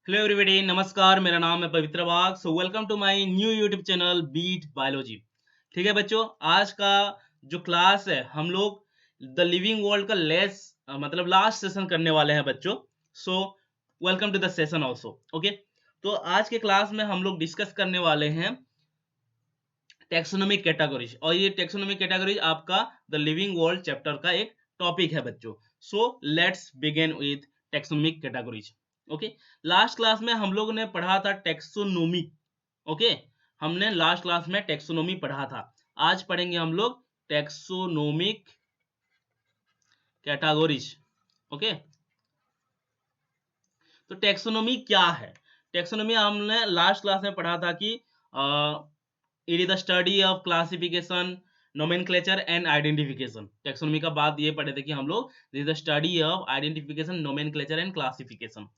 Hello everybody, नमस्कार। मेरा नाम है Pavitra Wagh. So welcome to my new YouTube channel Beat Biology. ठीक है बच्चों, आज का जो क्लास है हम लोग द लिविंग वर्ल्ड का मतलब लास्ट सेशन करने वाले हैं बच्चों। So welcome to the session also. Okay, तो आज के क्लास में हम लोग डिस्कस करने वाले हैं टेक्सोनोमिक कैटेगरीज, और ये टेक्सोनोमिक कैटेगरीज आपका द लिविंग वर्ल्ड चैप्टर का एक टॉपिक है बच्चों। So let's begin with taxonomic categories. Okay, last class में हम लोगों ने पढ़ा था टेक्सोनोमी। ओके, हमने लास्ट क्लास में टेक्सोनोमी पढ़ा था। आज पढ़ेंगे हम लोग टेक्सोनोमिक कैटेगरीज। ओके, तो टेक्सोनोमी क्या है? टेक्सोनोमी हमने लास्ट क्लास में पढ़ा था कि it is the study of classification, nomenclature and identification. Taxonomy का बात ये पढ़े थे कि हम लोग this is the study of identification, nomenclature and classification.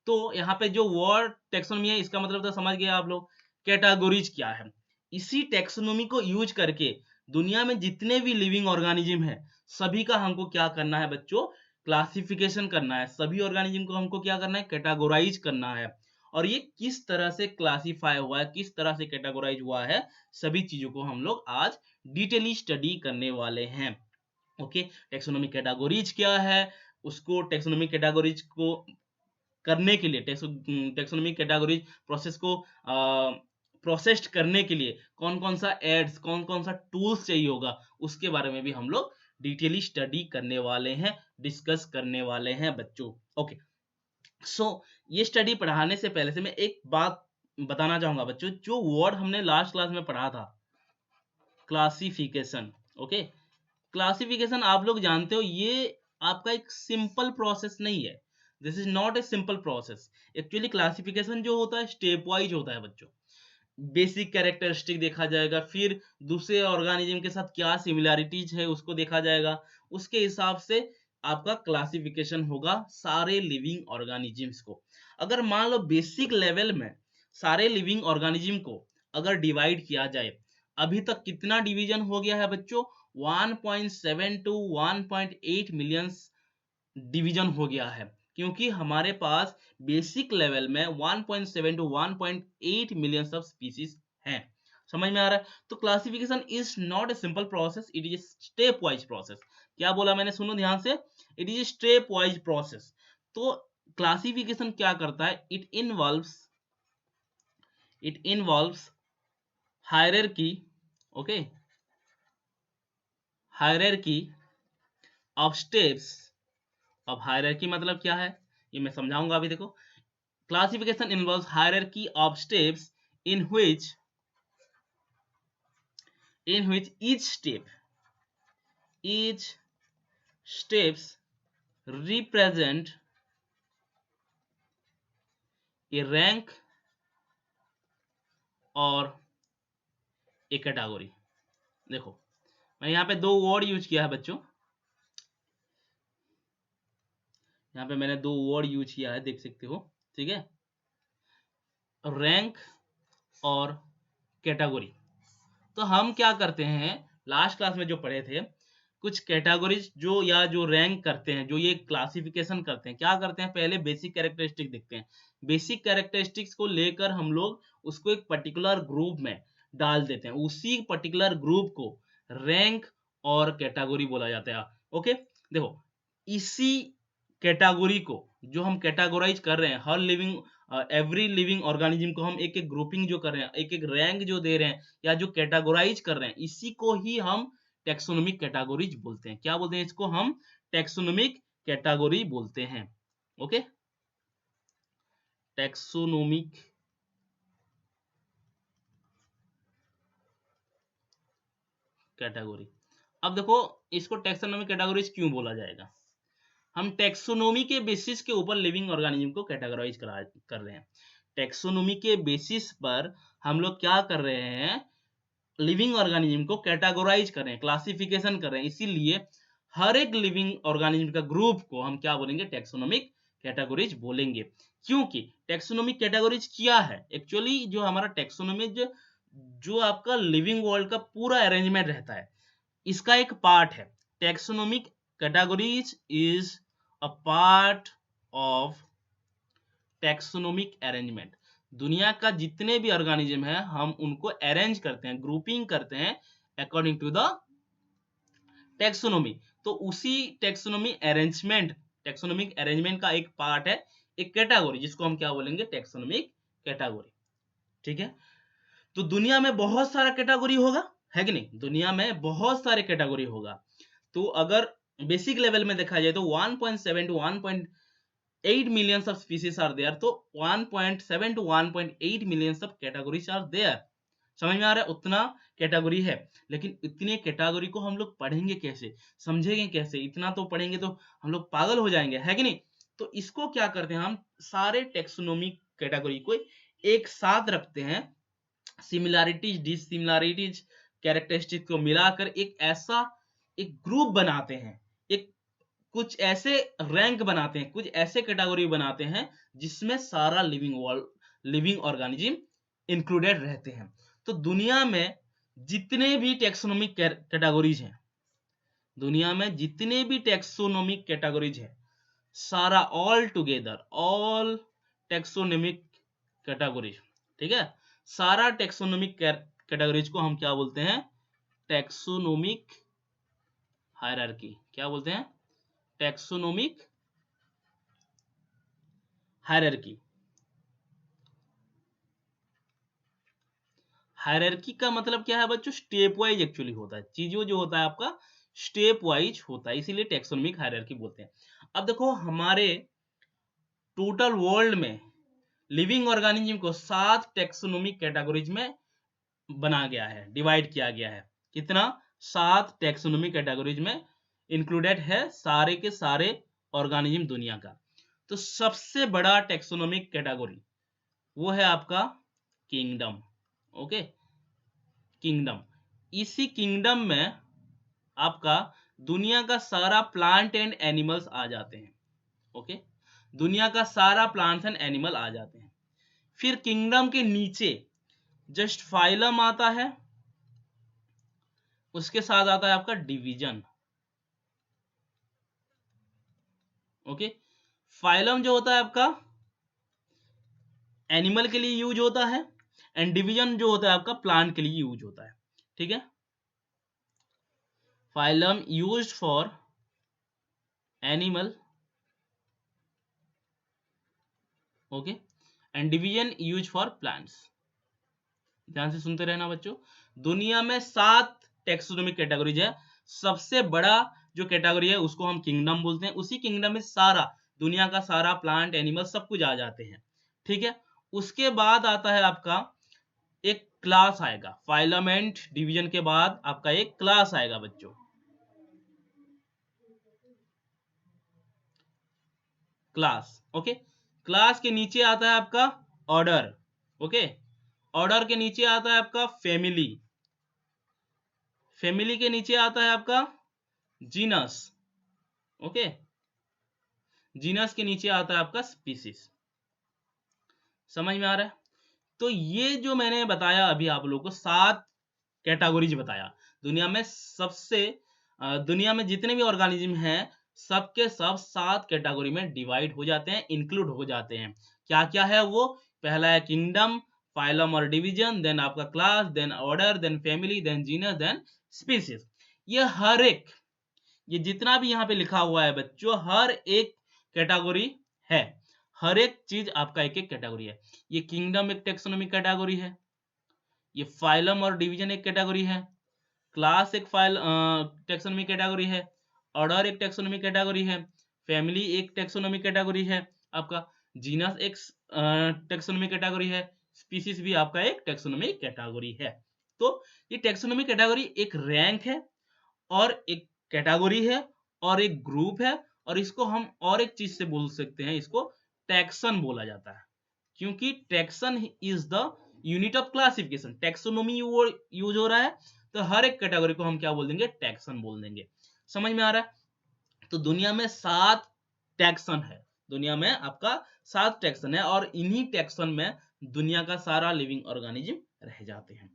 तो यहाँ पे जो वर्ड टेक्सोनोमी है, इसका मतलब तो समझ गए आप लोग। कैटेगरीज क्या है? इसी टेक्सोनोमी को यूज करके दुनिया में जितने भी लिविंग ऑर्गेनिज्म है, सभी का हमको क्या करना है बच्चों? क्लासिफिकेशन करना है। सभी ऑर्गेनिज्म को हमको क्या करना है? कैटेगोराइज करना है। और ये किस तरह से क्लासिफाई हुआ है, किस तरह से कैटेगोराइज हुआ है, सभी चीजों को हम लोग आज डिटेली स्टडी करने वाले हैं। ओके, टेक्सोनोमिक कैटेगोरीज क्या है, उसको टेक्सोनोमिक कैटेगोरीज को करने के लिए, टेक्सोनोमिक कैटेगोरीज प्रोसेस को प्रोसेस्ड करने के लिए कौन कौन सा एड्स, कौन कौन सा टूल्स चाहिए होगा, उसके बारे में भी हम लोग डिटेली स्टडी करने वाले हैं, डिस्कस करने वाले हैं बच्चों। ओके, सो ये स्टडी पढ़ाने से पहले से मैं एक बात बताना चाहूंगा बच्चों। जो वर्ड हमने लास्ट क्लास में पढ़ा था, क्लासिफिकेशन। ओके, क्लासिफिकेशन आप लोग जानते हो, ये आपका एक सिंपल प्रोसेस नहीं है। This is not a simple process. Actually classification जो होता है स्टेप वाइज होता है बच्चों। बेसिक कैरेक्टरिस्टिक देखा जाएगा, फिर दूसरे ऑर्गेनिज्म के साथ क्या सिमिलैरिटीज है उसको देखा जाएगा, उसके हिसाब से आपका क्लासिफिकेशन होगा सारे लिविंग ऑर्गेनिजम्स को। अगर मान लो बेसिक लेवल में सारे लिविंग ऑर्गेनिज्म को अगर डिवाइड किया जाए, अभी तक कितना डिवीजन हो गया है बच्चों? 1.7 टू 1.8 मिलियन डिवीजन हो गया है, क्योंकि हमारे पास बेसिक लेवल में 1.7 टू 1.8 मिलियन सब स्पीसीज हैं। समझ में आ रहा है? तो classification is not a simple process, it is step wise process. क्या बोला मैंने? सुनो ध्यान से, it is step wise process. तो क्लासिफिकेशन क्या करता है? It involves hierarchy. Okay, hierarchy of steps. अब हायरार्की मतलब क्या है, ये मैं समझाऊंगा अभी। देखो, classification involves hierarchy of steps in which each steps represent a rank और a category। देखो, मैं यहाँ पे दो वर्ड यूज किया है बच्चों, यहाँ पे मैंने दो वर्ड यूज किया है, देख सकते हो। ठीक है, रैंक और कैटेगरी। तो हम क्या करते हैं, लास्ट क्लास में जो पढ़े थे, कुछ कैटेगरीज जो या जो रैंक करते हैं, जो ये क्लासिफिकेशन करते हैं, क्या करते हैं? पहले बेसिक कैरेक्टरिस्टिक देखते हैं। बेसिक कैरेक्टरिस्टिक्स को लेकर हम लोग उसको एक पर्टिकुलर ग्रुप में डाल देते हैं। उसी पर्टिकुलर ग्रुप को रैंक और कैटेगरी बोला जाता है। ओके, देखो, इसी कैटेगरी को जो हम कैटेगोराइज कर रहे हैं, हर लिविंग एवरी लिविंग ऑर्गेनिज्म को हम एक एक ग्रुपिंग जो कर रहे हैं, एक एक रैंक जो दे रहे हैं, या जो कैटेगोराइज कर रहे हैं, इसी को ही हम टेक्सोनोमिक कैटेगरीज बोलते हैं। क्या बोलते हैं इसको? हम टेक्सोनोमिक कैटेगरी बोलते हैं। Okay, taxonomic category. अब देखो, इसको टेक्सोनोमिक कैटेगरीज क्यों बोला जाएगा? हम टेक्सोनोमी के बेसिस के ऊपर लिविंग ऑर्गेनिज्म को कैटेगराइज कर रहे हैं। टेक्सोनोमी के बेसिस पर हम लोग क्या कर रहे हैं? लिविंग ऑर्गेनिज्म को कैटेगराइज कर रहे हैं, क्लासिफिकेशन कर रहे हैं। इसीलिए हर एक लिविंग ऑर्गेनिज्म का ग्रुप को हम क्या बोलेंगे? टेक्सोनोमिक कैटेगरीज बोलेंगे। क्योंकि टेक्सोनोमिक कैटेगरीज क्या है? एक्चुअली जो हमारा टेक्सोनोमी जो आपका लिविंग वर्ल्ड का पूरा अरेंजमेंट रहता है, इसका एक पार्ट है। Taxonomic categories is a part of taxonomic arrangement. दुनिया का जितने भी ऑर्गेनिज्म है हम उनको अरेंज करते हैं, ग्रुपिंग करते हैं अकॉर्डिंग टू द टैक्सोनोमी। तो उसी टैक्सोनोमिक अरेंजमेंट का एक पार्ट है एक कैटेगरी, जिसको हम क्या बोलेंगे, टैक्सोनोमिक कैटेगरी। ठीक है, तो दुनिया में बहुत सारा कैटेगरी होगा, है कि नहीं? दुनिया में बहुत सारे कैटेगरी होगा। तो अगर बेसिक लेवल में देखा जाए तो 1.7 to 1.8 million of species are there, तो 1.7 to 1.8 million of categories are there. समझ में आ रहा है? उतना कैटेगरी है, लेकिन इतने कैटेगरी को हम लोग पढ़ेंगे कैसे, समझेंगे कैसे? इतना तो पढ़ेंगे तो हम लोग पागल हो जाएंगे, है कि नहीं? तो इसको क्या करते हैं, हम सारे टेक्सोनोमिक कैटेगरी को एक साथ रखते हैं, सिमिलैरिटीज डिसिमिलैरिटीज कैरेक्टरिस्टिक को मिलाकर एक ऐसा एक ग्रुप बनाते हैं, एक कुछ ऐसे रैंक बनाते हैं, कुछ ऐसे कैटेगरी बनाते हैं जिसमें सारा लिविंग ऑर्गेनिज्म इंक्लूडेड रहते हैं। तो दुनिया में जितने भी टेक्सोनोमिक कैटेगरीज हैं, दुनिया में जितने भी टेक्सोनोमिक कैटेगरीज हैं, सारा all together, all taxonomic categories, ठीक है, सारा टेक्सोनोमिक कैटेगरीज को हम क्या बोलते हैं, टैक्सोनोमिक हायरार्की। क्या बोलते हैं? Taxonomic hierarchy. हायरार्की का मतलब क्या है बच्चों? स्टेप वाइज एक्चुअली होता है, चीजों जो होता है आपका स्टेप वाइज होता है, इसीलिए टैक्सोनोमिक हायरार्की बोलते हैं। अब देखो, हमारे टोटल वर्ल्ड में लिविंग ऑर्गेनिज्म को 7 टैक्सोनोमिक कैटेगरीज में बना गया है, डिवाइड किया गया है। कितना? 7 टैक्सोनोमिक कैटेगरीज में इंक्लूडेड है सारे के सारे ऑर्गेनिज्म दुनिया का। तो सबसे बड़ा टैक्सोनोमिक कैटेगरी वो है आपका किंगडम। Okay, kingdom. इसी किंगडम में आपका दुनिया का सारा प्लांट एंड एनिमल्स आ जाते हैं। ओके, दुनिया का सारा प्लांट्स एंड एनिमल आ जाते हैं। फिर किंगडम के नीचे जस्ट फाइलम आता है, उसके साथ आता है आपका डिवीजन। ओके, फाइलम जो होता है आपका एनिमल के लिए यूज होता है, एंड डिवीजन जो होता है आपका प्लांट के लिए यूज होता है। ठीक है, phylum used for animal, okay, and division use for plants. ध्यान से सुनते रहना बच्चों। दुनिया में 7 टेक्सोनोमिक कैटेगरीज है। सबसे बड़ा जो कैटेगरी है उसको हम किंगडम बोलते हैं। उसी किंगडम में सारा दुनिया का सारा प्लांट एनिमल सब कुछ आ जाते हैं। ठीक है, उसके बाद आता है आपका एक क्लास आएगा, फाइलम एंड डिवीजन के बाद आपका एक क्लास आएगा बच्चों, क्लास। ओके, क्लास के नीचे आता है आपका ऑर्डर। ओके, ऑर्डर के नीचे आता है आपका फैमिली, फैमिली के नीचे आता है आपका जीनस। ओके, जीनस के नीचे आता है आपका स्पीसीज। समझ में आ रहा है? तो ये जो मैंने बताया अभी आप लोगों को 7 कैटेगरीज बताया, दुनिया में दुनिया में जितने भी ऑर्गेनिज्म हैं सबके सब 7 कैटेगरी में डिवाइड हो जाते हैं, इंक्लूड हो जाते हैं। क्या क्या है वो? पहला है किंगडम, फाइलम और डिवीजन, देन आपका class, then order, then family, then genus, then species. ये हर एक, ये जितना भी यहाँ पे लिखा हुआ है बच्चों, हर एक कैटेगरी है, हर एक चीज आपका एक एक कैटेगरी है। ये किंगडम एक टेक्सोनोमिक कैटेगरी है, ये फाइलम और डिवीजन एक कैटेगरी है, क्लास एक टेक्सोनोमिक कैटेगरी है, ऑर्डर एक टेक्सोनोमिक कैटेगरी है, फैमिली एक टेक्सोनोमिक कैटेगरी है आपका, जीनस एक टेक्सोनोमिक कैटेगरी है, स्पीसीज भी आपका एक टेक्सोनोमिक कैटेगरी है। तो ये टेक्सोनोमिक कैटेगरी एक रैंक है और एक कैटेगरी है और एक ग्रुप है, और इसको हम और एक चीज से बोल सकते हैं, इसको टैक्सन बोला जाता है, क्योंकि taxon is the unit of classification. Taxonomy use हो रहा है तो हर एक कैटेगरी को हम क्या बोल देंगे? टैक्सन बोल देंगे। समझ में आ रहा है? तो दुनिया में 7 टैक्सन है, दुनिया में आपका 7 टैक्सन है, और इन्हीं टैक्सन में दुनिया का सारा लिविंग ऑर्गेनिज्म रह जाते हैं।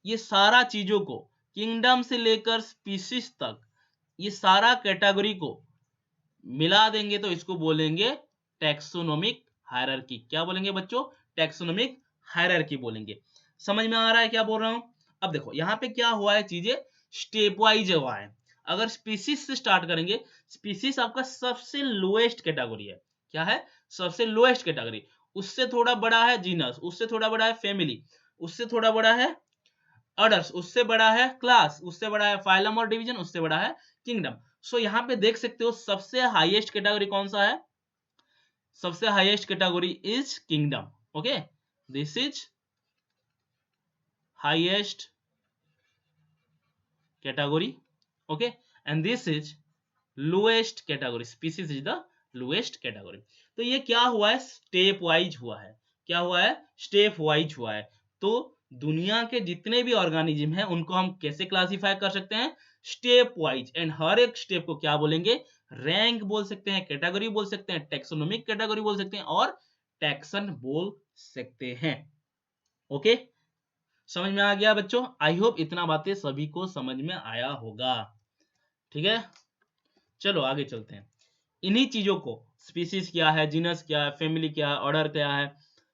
ये सारा चीजों को, किंगडम से लेकर स्पीसीज तक, ये सारा कैटेगरी को मिला देंगे तो इसको बोलेंगे टैक्सोनोमिक हायरार्की। क्या बोलेंगे बच्चों? टैक्सोनॉमिक हायरार्की बोलेंगे। समझ में आ रहा है क्या बोल रहा हूं? अब देखो यहाँ पे क्या हुआ है, चीजें स्टेप वाइज हुआ है। अगर स्पीसीज से स्टार्ट करेंगे, स्पीसीज आपका सबसे लोएस्ट कैटेगरी है। क्या है? सबसे लोएस्ट कैटेगरी। उससे थोड़ा बड़ा है जीनस, उससे थोड़ा बड़ा है फैमिली, उससे थोड़ा बड़ा है ऑर्डर्स, उससे बड़ा है क्लास, उससे बड़ा है फाइलम और डिवीजन, उससे बड़ा है किंगडम। सो यहाँ पे देख सकते हो सबसे हाईएस्ट कैटेगरी कौन सा है? सबसे highest category is kingdom. Okay, this is highest category, okay, and this is lowest category, species is the lowest category। तो ये क्या हुआ है? स्टेप वाइज हुआ है। क्या हुआ है? स्टेप वाइज हुआ है। तो दुनिया के जितने भी ऑर्गेनिज्म हैं उनको हम कैसे क्लासिफाई कर सकते हैं? Step wise. एंड हर एक स्टेप को क्या बोलेंगे? रैंक बोल सकते हैं, कैटेगरी बोल सकते हैं, टेक्सोनोमिक कैटेगरी बोल सकते हैं और टैक्सन बोल सकते हैं। ओके, समझ में आ गया बच्चों? आई होप इतना बातें सभी को समझ में आया होगा। ठीक है, चलो आगे चलते हैं। इन्हीं चीजों को, स्पीसीज क्या है, जीनस क्या है, फैमिली क्या है, ऑर्डर क्या है,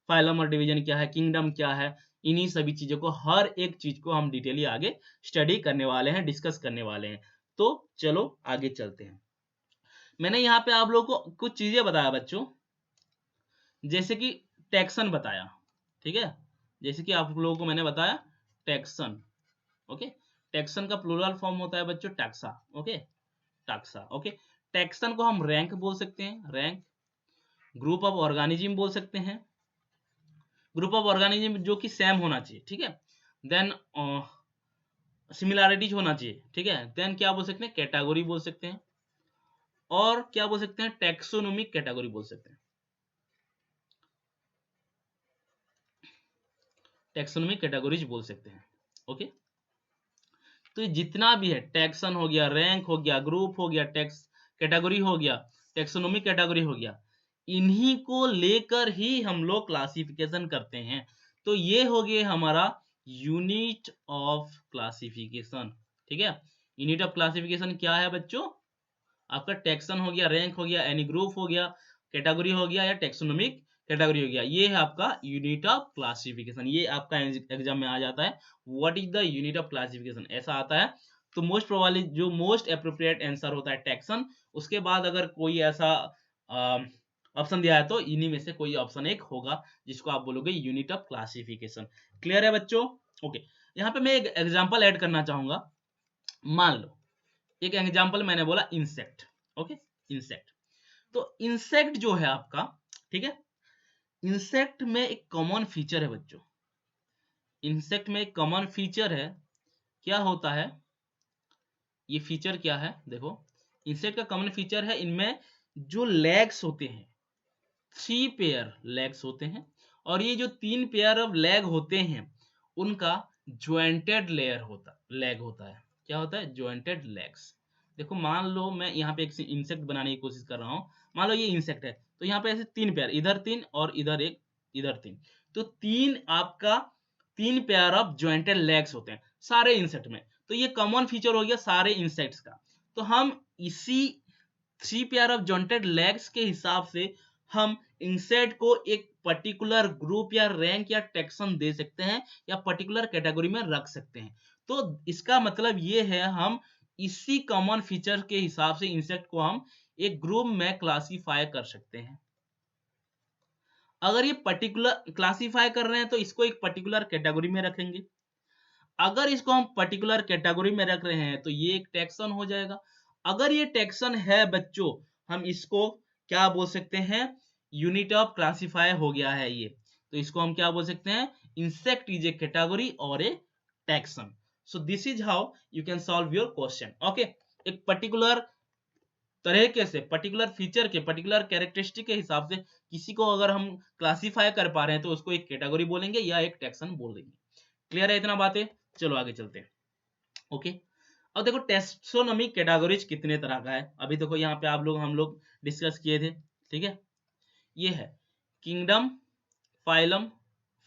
फाइलम और डिवीजन क्या है, किंगडम क्या है, इन्हीं सभी चीजों को, हर एक चीज को हम डिटेली आगे स्टडी करने वाले हैं, डिस्कस करने वाले हैं। तो चलो आगे चलते हैं। मैंने यहाँ पे आप लोगों को कुछ चीजें बताया बच्चों, जैसे कि टैक्सन बताया। ठीक है, जैसे कि आप लोगों को मैंने बताया टैक्सन। ओके, टैक्सन का प्लूरल फॉर्म होता है बच्चों taxa. Okay, taxa. Okay, taxon को हम रैंक बोल सकते हैं, रैंक। ग्रुप ऑफ ऑर्गेनिज्म बोल सकते हैं, ग्रुप ऑफ ऑर्गेनिज्म जो कि सेम होना चाहिए। ठीक है, देन सिमिलैरिटीज होना चाहिए। ठीक है, देन क्या बोल सकते हैं? कैटेगरी बोल सकते हैं, और क्या बोल सकते हैं? टैक्सोनोमिक कैटेगरी बोल सकते हैं, टैक्सोनोमिक कैटेगरीज बोल सकते हैं। ओके, तो जितना भी है, टैक्सन हो गया, रैंक हो गया, ग्रुप हो गया, टैक्स कैटेगरी हो गया, टैक्सोनोमिक कैटेगरी हो गया, इन्हीं को लेकर ही हम लोग क्लासिफिकेशन करते हैं। तो ये हो गया हमारा यूनिट ऑफ क्लासिफिकेशन। ठीक है, यूनिट ऑफ क्लासिफिकेशन क्या है बच्चों? आपका टैक्सन हो गया, रैंक हो गया, एनी ग्रुप हो गया, कैटेगरी हो गया या टैक्सोनोमिक कैटेगरी हो गया, ये है आपका यूनिट ऑफ क्लासिफिकेशन। ये आपका एग्जाम में आ जाता है, what is the unit of classification, ऐसा आता है। तो मोस्ट प्रोबेबली जो मोस्ट एप्रोप्रिएट आंसर होता है टैक्सन। उसके बाद अगर कोई ऐसा ऑप्शन दिया है तो इन्हीं में से कोई ऑप्शन एक होगा जिसको आप बोलोगे यूनिट ऑफ क्लासिफिकेशन। क्लियर है बच्चों? ओके, यहाँ पे मैं एक एग्जांपल ऐड करना चाहूंगा। मान लो एक एग्जांपल मैंने बोला इंसेक्ट। Okay, insect. तो इंसेक्ट जो है आपका, ठीक है, इंसेक्ट में एक कॉमन फीचर है बच्चों। इंसेक्ट में एक कॉमन फीचर है, क्या होता है? ये फीचर क्या है? देखो, इंसेक्ट का कॉमन फीचर है, इनमें जो लेग्स होते हैं, 3 पेयर लेग्स होते हैं, और ये जो 3 पेयर ऑफ लेग होते हैं उनका ज्वाइंटेड लेग होता है। क्या होता है? Jointed legs. देखो मान लो मैं यहाँ पे एक इंसेक्ट बनाने की कोशिश कर रहा हूँ। मान लो ये इंसेक्ट है, तो यहाँ पे ऐसे 3 पेयर, इधर 3 और इधर एक, इधर 3। तो 3 आपका 3 पेयर ऑफ ज्वाइंटेड लेग्स होते हैं सारे इंसेक्ट में। तो ये कॉमन फीचर हो गया सारे इंसेक्ट्स का। तो हम इसी 3 पेयर ऑफ जॉइंटेड लेग्स के हिसाब से हम इंसेक्ट को एक पर्टिकुलर ग्रुप या रैंक या टेक्सन दे सकते हैं, या पर्टिकुलर कैटेगरी में रख सकते हैं। तो इसका मतलब ये है, हम इसी कॉमन फीचर के हिसाब से इंसेक्ट को हम एक ग्रुप में क्लासीफाई कर सकते हैं। अगर ये पर्टिकुलर क्लासीफाई कर रहे हैं तो इसको एक पर्टिकुलर कैटेगरी में रखेंगे। अगर इसको हम पर्टिकुलर कैटेगरी में रख रहे हैं तो ये एक टैक्सन हो जाएगा। अगर ये टैक्सन है बच्चों, हम इसको क्या बोल सकते हैं? यूनिट ऑफ क्लासिफाई हो गया है ये। तो इसको हम क्या बोल सकते हैं? इंसेक्ट इज ए कैटेगरी और a taxon. So this is how you can solve your question. Okay, एक पर्टिकुलर तरीके से, पर्टिकुलर फीचर के, पर्टिकुलर कैरेक्टरिस्टिक के हिसाब से किसी को अगर हम क्लासिफाई कर पा रहे हैं तो उसको एक कैटेगरी बोलेंगे या एक टैक्सन बोल देंगे। क्लियर है इतना बातें? चलो आगे चलते हैं। ओके, अब देखो टेक्सोनोमिक कैटेगरीज कितने तरह का है। अभी देखो यहाँ पे हम लोग डिस्कस किए थे। ठीक है, ये है किंगडम, फाइलम,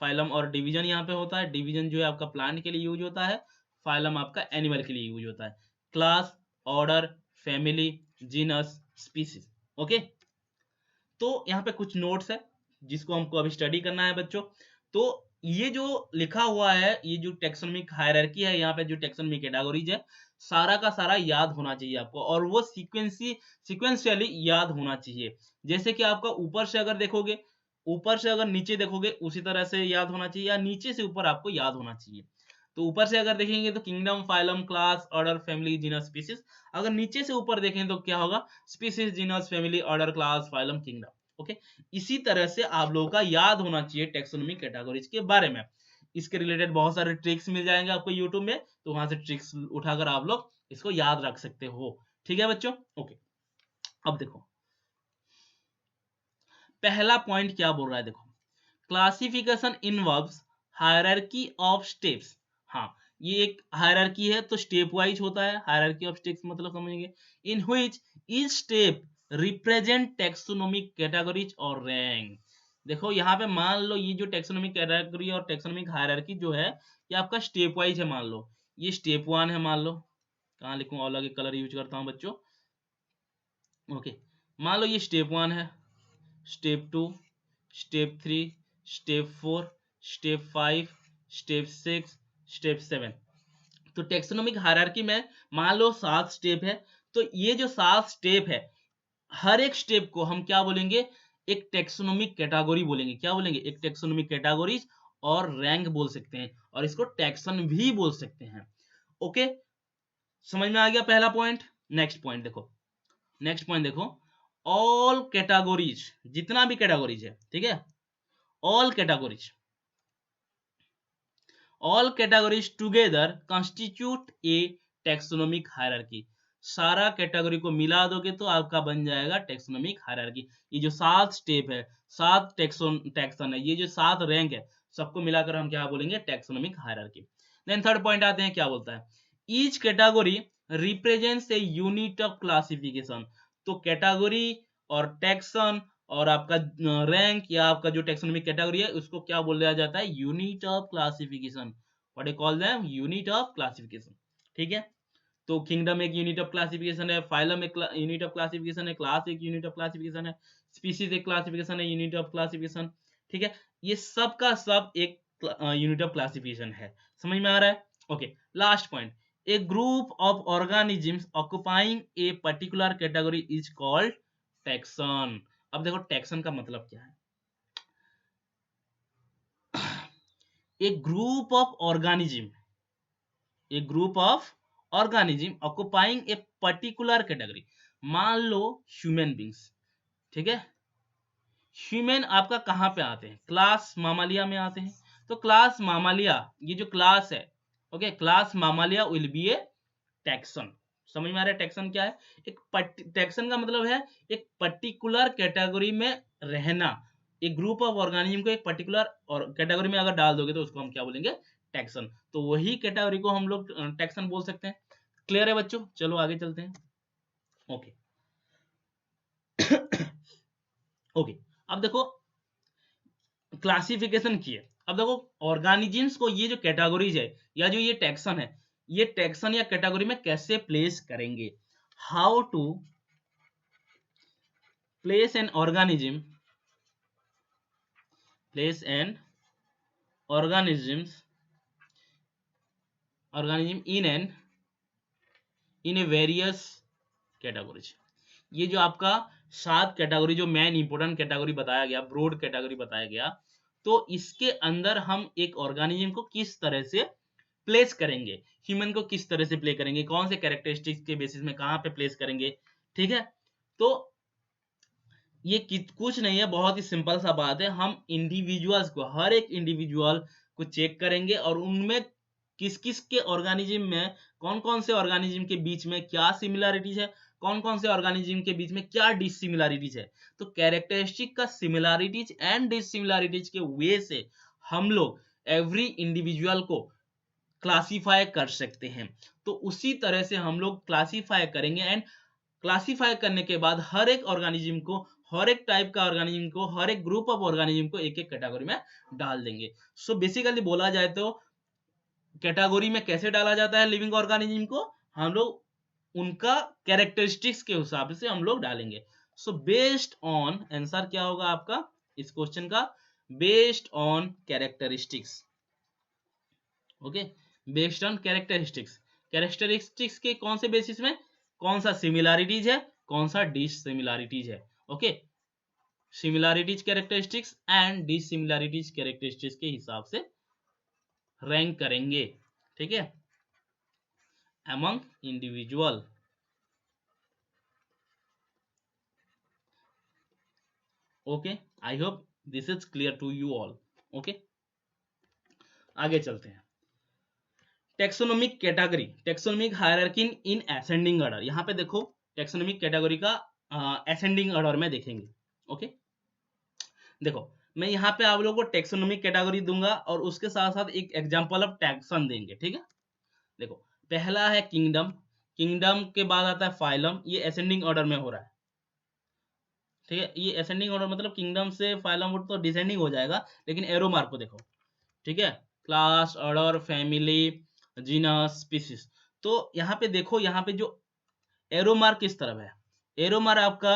फाइलम और डिवीजन यहाँ पे होता है। डिवीजन जो है आपका प्लांट के लिए यूज होता है, फाइलम आपका एनिमल के लिए यूज होता है। Class, order, family, genus, species. Okay, तो यहाँ पे कुछ नोट्स है जिसको हमको अभी स्टडी करना है बच्चों। तो ये जो लिखा हुआ है, ये जो टेक्सोनोमिक हायरार्की है, यहाँ पे जो टेक्सोनोमिक कैटेगरीज है, सारा का सारा याद होना चाहिए आपको, और वो सीक्वेंशियली याद होना चाहिए। जैसे कि आपका ऊपर से अगर देखोगे, ऊपर से अगर नीचे देखोगे, उसी तरह से याद होना चाहिए, या नीचे से ऊपर आपको याद होना चाहिए। तो ऊपर से अगर देखेंगे तो kingdom, phylum, class, order, family, genus, species. अगर नीचे से ऊपर देखें तो क्या होगा? Species, genus, family, order, class, phylum, kingdom. Okay, इसी तरह से आप लोगों का याद होना चाहिए टेक्सोनोमी कैटेगरीज के बारे में। इसके रिलेटेड बहुत सारे ट्रिक्स मिल जाएंगे आपको यूट्यूब में, तो वहां से ट्रिक्स उठाकर आप लोग इसको याद रख सकते हो। ठीक है बच्चों? ओके, अब देखो पहला पॉइंट क्या बोल रहा है। देखो, classification involves hierarchy of steps. हाँ, ये एक हायरार्की है तो स्टेप वाइज होता है। हायरार्की ऑफ स्टेप्स मतलब समझेंगे, in which each step represent taxonomic categories और रैंक। देखो यहाँ पे मान लो ये जो टेक्सोनोमिक कैटेगरी और टेक्सोनोमिक हायरार्की जो है, ये आपका स्टेप वाइज है। मान लो ये स्टेप 1 है, मान लो, कहाँ लिखूं, अलग कलर यूज करता हूँ बच्चों। ओके, मान लो ये स्टेप 1 है, step 2, step 3, step 4, step 5, step 6, step 7। तो टेक्सोनोमिक हायरार्की में मान लो 7 स्टेप है। तो ये जो 7 स्टेप है, हर एक स्टेप को हम क्या बोलेंगे? एक टेक्सोनोमिक कैटेगरी बोलेंगे। क्या बोलेंगे? एक टेक्सोनोमिक कैटेगरीज और रैंक बोल सकते हैं, और इसको टैक्सन भी बोल सकते हैं। ओके, समझ में आ गया पहला पॉइंट। नेक्स्ट पॉइंट देखो, नेक्स्ट पॉइंट देखो, ऑल कैटेगरीज, जितना भी कैटेगरीज है, ठीक है, all categories, all categories together constitute ए टेक्सोनोमिक हायरार्की। सारा कैटेगरी को मिला दोगे तो आपका बन जाएगा टेक्सोनोमिक हायरार्की। ये जो 7 स्टेप है, 7 टेक्सन है, ये जो 7 रैंक है, सबको मिलाकर हम क्या बोलेंगे? Taxonomic hierarchy. Then third point आते हैं, क्या बोलता है? Each category represents a unit of classification. तो कैटेगरी और टेक्सन और आपका रैंक या आपका जो टेक्सोनोमिक कैटेगरी है, उसको क्या बोला जाता है? Unit of classification. What you call them? Unit of classification. ठीक है, तो किंगडम एक यूनिट ऑफ क्लासिफिकेशन है, फाइलम एक यूनिट ऑफ क्लासिफिकेशन है, क्लास एक यूनिट ऑफ क्लासिफिकेशन है, स्पीसीज एक क्लासिफिकेशन है, यूनिट ऑफ क्लासिफिकेशन। ठीक है, ये सब का सब एक यूनिट ऑफ क्लासिफिकेशन है। समझ में आ रहा है? Okay, last point, a group of organisms occupying a particular category is called taxon. अब देखो टैक्सन का मतलब क्या है। A group of organism, a group of organism occupying a particular category. मान लो ह्यूमन बींग्स, ठीक है, ह्यूमन आपका कहाँ पे आते हैं? क्लास मामालिया में आते हैं। तो क्लास मामालिया, ये जो क्लास है, okay, class Mammalia will be a taxon. समझ में आ रहा है टैक्सन क्या है? एक टैक्सन का मतलब है एक पर्टिकुलर कैटेगरी में रहना। एक ग्रुप ऑफ ऑर्गेनिज्म को एक पर्टिकुलर और कैटेगरी में अगर डाल दोगे तो उसको हम क्या बोलेंगे? टैक्सन। तो वही कैटेगरी को हम लोग टैक्सन बोल सकते हैं। क्लियर है बच्चों? चलो आगे चलते हैं। ओके ओके, अब देखो क्लासिफिकेशन की है। अब देखो ऑर्गेनिजम्स को, ये जो कैटेगरीज है या जो ये टैक्सन है, ये टैक्सन या कैटेगरी में कैसे प्लेस करेंगे? How to place an organism, place an organisms, organism in a various categories. ये जो आपका 7 कैटेगरी, जो मेन इंपोर्टेंट कैटेगरी बताया गया, ब्रॉड कैटेगरी बताया गया, तो इसके अंदर हम एक ऑर्गेनिज्म को किस तरह से प्लेस करेंगे, ह्यूमन को किस तरह से प्ले करेंगे, कौन से कैरेक्टरिस्टिक्स के बेसिस में कहां पे प्लेस करेंगे। ठीक है, तो ये कुछ नहीं है, बहुत ही सिंपल सा बात है। हम इंडिविजुअल्स को, हर एक इंडिविजुअल को चेक करेंगे और उनमें किस किस के ऑर्गेनिज्म में, कौन कौन से ऑर्गेनिज्म के बीच में क्या सिमिलरिटीज है, कौन कौन से ऑर्गेनिज्म के बीच में क्या डिसिमिलरिटीज है। तो कैरेक्टरिस्टिक का सिमिलरिटीज एंड डिसिमिलरिटीज के वे से हम लोग एवरी इंडिविजुअल को क्लासीफाई कर सकते हैं। तो उसी तरह से हम लोग क्लासीफाई करेंगे, एंड क्लासीफाई करने के बाद हर एक ऑर्गेनिज्म को, हर एक टाइप का ऑर्गेनिज्म को, हर एक ग्रुप ऑफ ऑर्गेनिज्म को एक एक कैटेगरी में डाल देंगे। सो बेसिकली बोला जाए तो कैटेगरी में कैसे डाला जाता है लिविंग ऑर्गेनिज्म को? हम लोग उनका कैरेक्टरिस्टिक्स के हिसाब से हम लोग डालेंगे। सो बेस्ड ऑन, आंसर क्या होगा आपका? इस क्वेश्चन का, based on characteristics. Okay, based on characteristics. Characteristics के कौन से बेसिस में, कौन सा सिमिलैरिटीज है, कौन सा डिसिमिलैरिटीज है। Okay, similarities characteristics and dissimilarities characteristics के हिसाब से रैंक करेंगे, ठीक है, among individual। Okay, I hope this is clear to you all. Okay, आगे चलते हैं। Taxonomic category, taxonomic hierarchy in ascending order. यहाँ पे देखो टेक्सोनोमिक कैटेगरी का असेंडिंग ऑर्डर में देखेंगे। ओके, देखो मैं यहाँ पे आप लोगों को टेक्सोनोमिक कैटेगरी दूंगा और उसके साथ साथ एक एग्जांपल ऑफ टैक्सन देंगे, ठीक है। देखो पहला है किंगडम, किंगडम के बाद आता है फाइलम, ये असेंडिंग ऑर्डर में हो रहा है, ठीक है। ये असेंडिंग ऑर्डर मतलब किंगडम से फाइलम तो डिसेंडिंग हो जाएगा, लेकिन एरो मार्क को देखो, ठीक है, class, order, family, genus, species. तो यहाँ पे देखो, यहाँ पे जो एरो मार्क किस तरफ है, एरो मार्क आपका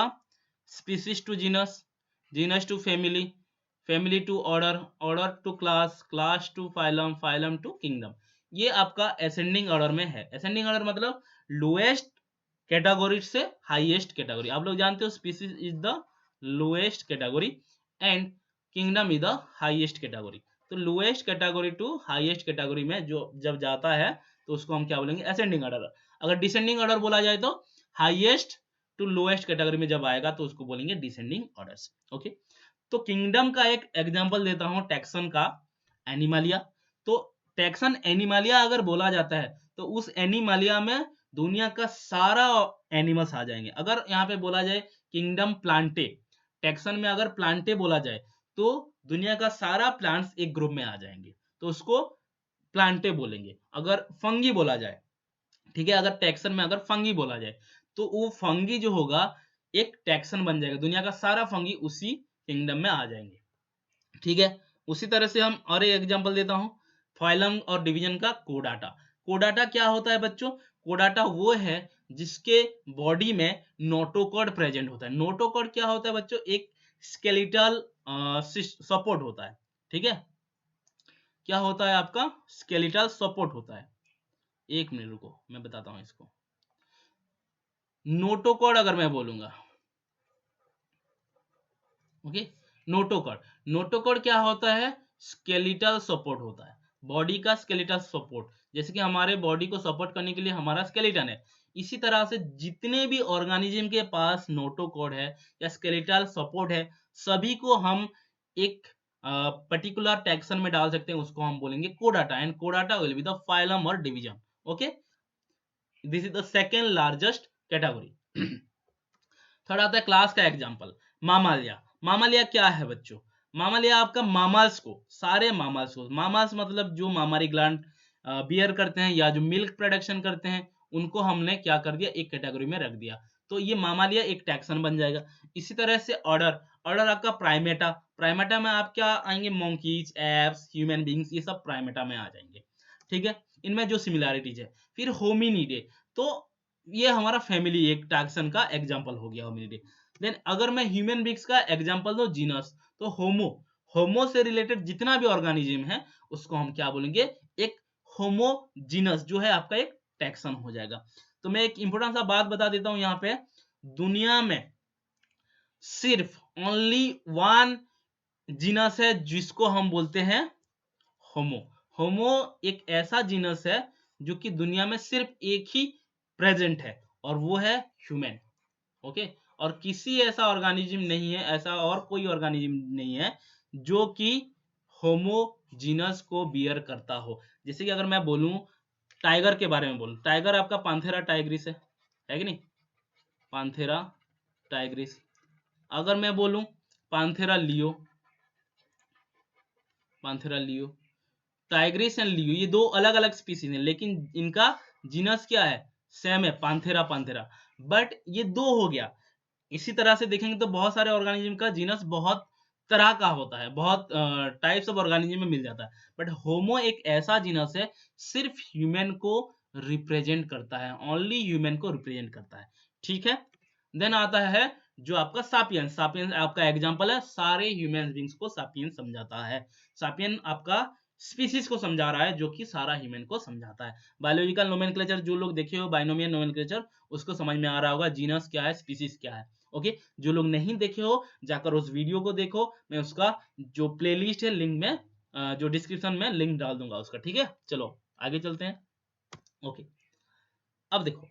species to genus, genus to family, family to order, order to class, class to phylum, phylum to kingdom. ये आपका असेंडिंग ऑर्डर में है। असेंडिंग ऑर्डर मतलब लोएस्ट कैटेगरी से हाईएस्ट कैटेगरी। आप लोग जानते हो species is the lowest category and kingdom is the highest category. तो lowest category to highest category में जो जब जाता है तो उसको हम क्या बोलेंगे, असेंडिंग ऑर्डर। अगर डिसेंडिंग ऑर्डर बोला जाए तो हाईएस्ट टू लोएस्ट कैटेगरी में जब आएगा तो उसको बोलेंगे डिसेंडिंग ऑर्डर्स। ओके, तो किंगडम का एक एग्जांपल देता हूं, टैक्सन का एनिमलिया। तो टैक्सन एनिमलिया अगर बोला जाता है तो उस एनिमलिया में दुनिया का सारा एनिमल्स आ जाएंगे। अगर यहाँ पे बोला जाए किंगडम प्लांटे, टैक्सन में अगर प्लांटे बोला जाए तो दुनिया का सारा प्लांट्स एक ग्रुप में आ जाएंगे, तो उसको प्लांटे बोलेंगे। अगर फंगी बोला जाए, ठीक है, अगर टैक्सन में अगर फंगी बोला जाए तो वो फंगी जो होगा एक टैक्सन बन जाएगा, दुनिया का सारा फंगी उसी किंगडम में आ जाएंगे, ठीक है। उसी तरह से हम और एक एग्जांपल देता हूं, फाइलम और डिवीजन का कोडाटा। कोडाटा क्या होता है बच्चों, कोडाटा वो है जिसके बॉडी में नोटोकॉर्ड प्रेजेंट होता है। नोटोकॉर्ड क्या होता है बच्चों, एक स्केलेटल सपोर्ट होता है, ठीक है। क्या होता है आपका, स्केलेटल सपोर्ट होता है। एक मिनट रुको, मैं बताता हूं इसको। नोटोकॉर्ड अगर मैं बोलूंगा, ओके, नोटोकॉर्ड, नोटोकॉर्ड क्या होता है, स्केलेटल सपोर्ट होता है, बॉडी का स्केलेटल सपोर्ट। जैसे कि हमारे बॉडी को सपोर्ट करने के लिए हमारा स्केलेटन है, इसी तरह से जितने भी ऑर्गेनिज्म के पास नोटोकॉर्ड है या स्केलेटल सपोर्ट है, सभी को हम एक पर्टिकुलर टैक्सन में डाल सकते हैं, उसको हम बोलेंगे कोडाटा। And कोडाटा will be the phylum और division. Okay, this is the second largest category. Third आता है क्लास का एग्जांपल, मामालिया। मामालिया क्या है बच्चों, मामालिया आपका मामल्स को, सारे मामल्स को, मामल्स मतलब जो मामारी ग्लैंड बियर करते हैं या जो मिल्क प्रोडक्शन करते हैं, उनको हमने क्या कर दिया, एक कैटेगरी में रख दिया, तो ये मामालिया एक टैक्सन बन जाएगा। इसी तरह से ऑर्डर, ऑर्डर आपका प्राइमेटा, प्राइमेटा में आप क्या आएंगे, मोंकीज, एप्स, ह्यूमन बींग्स, ये सब प्राइमेटा में आ जाएंगे, ठीक है। इनमें जो सिमिलैरिटीज है। फिर होमिनिडे, तो ये हमारा फैमिली एक टैक्सन का एग्जांपल हो गया होमिनिडे। देन अगर मैं ह्यूमन बींग्स का एग्जांपल दूं, जीनस, तो होमो, होमो से रिलेटेड जितना भी ऑर्गेनिज्म है उसको हम क्या बोलेंगे, एक होमोजीनस जो है आपका एक टैक्सन हो जाएगा। तो मैं एक इंपॉर्टेंट सा बात बता देता हूं, यहाँ पे दुनिया में सिर्फ ओनली वन जीनस है जिसको हम बोलते हैं होमो। होमो एक ऐसा जीनस है जो कि दुनिया में सिर्फ एक ही प्रेजेंट है और वो है ह्यूमन। ओके, और किसी ऐसा ऑर्गेनिज्म नहीं है, ऐसा और कोई ऑर्गेनिज्म नहीं है जो कि होमो जीनस को बियर करता हो। जैसे कि अगर मैं बोलूं टाइगर के बारे में बोलूं, टाइगर आपका पांथेरा टाइग्रिस है कि नहीं, पांथेरा टाइग्रिस। अगर मैं बोलूं पांथेरा लियो, पांथेरा लियो, टाइग्रिस एंड लियो, ये दो अलग अलग स्पीसीज हैं, लेकिन इनका जीनस क्या है, सेम है, पांथेरा पांथेरा, बट ये दो हो गया। इसी तरह से देखेंगे तो बहुत सारे ऑर्गेनिज्म का जीनस बहुत तरह का होता है, बहुत टाइप्स ऑफ ऑर्गेनिज्म में मिल जाता है, बट होमो एक ऐसा जीनस है सिर्फ ह्यूमन को रिप्रेजेंट करता है, ओनली ह्यूमन को रिप्रेजेंट करता है, ठीक है। देन आता है जो आपका सापियंस, सापियंस आपका एग्जांपल है, सारे ह्यूमन बींग्स को सापियंस समझाता है। सापियन आपका स्पीसीज को समझा रहा है, जो कि सारा ह्यूमन को समझाता है। बायोलॉजिकल नोमेनक्लेचर जो लोग देखे हो, बाइनोमियल नोमेनक्लेचर, उसको समझ में आ रहा होगा जीनस क्या है, स्पीसीज क्या है। ओके, जो लोग नहीं देखे हो जाकर उस वीडियो को देखो, मैं उसका जो प्लेलिस्ट है लिंक में जो डिस्क्रिप्शन में लिंक डाल दूंगा उसका, ठीक है। चलो आगे चलते हैं। ओके, अब देखो,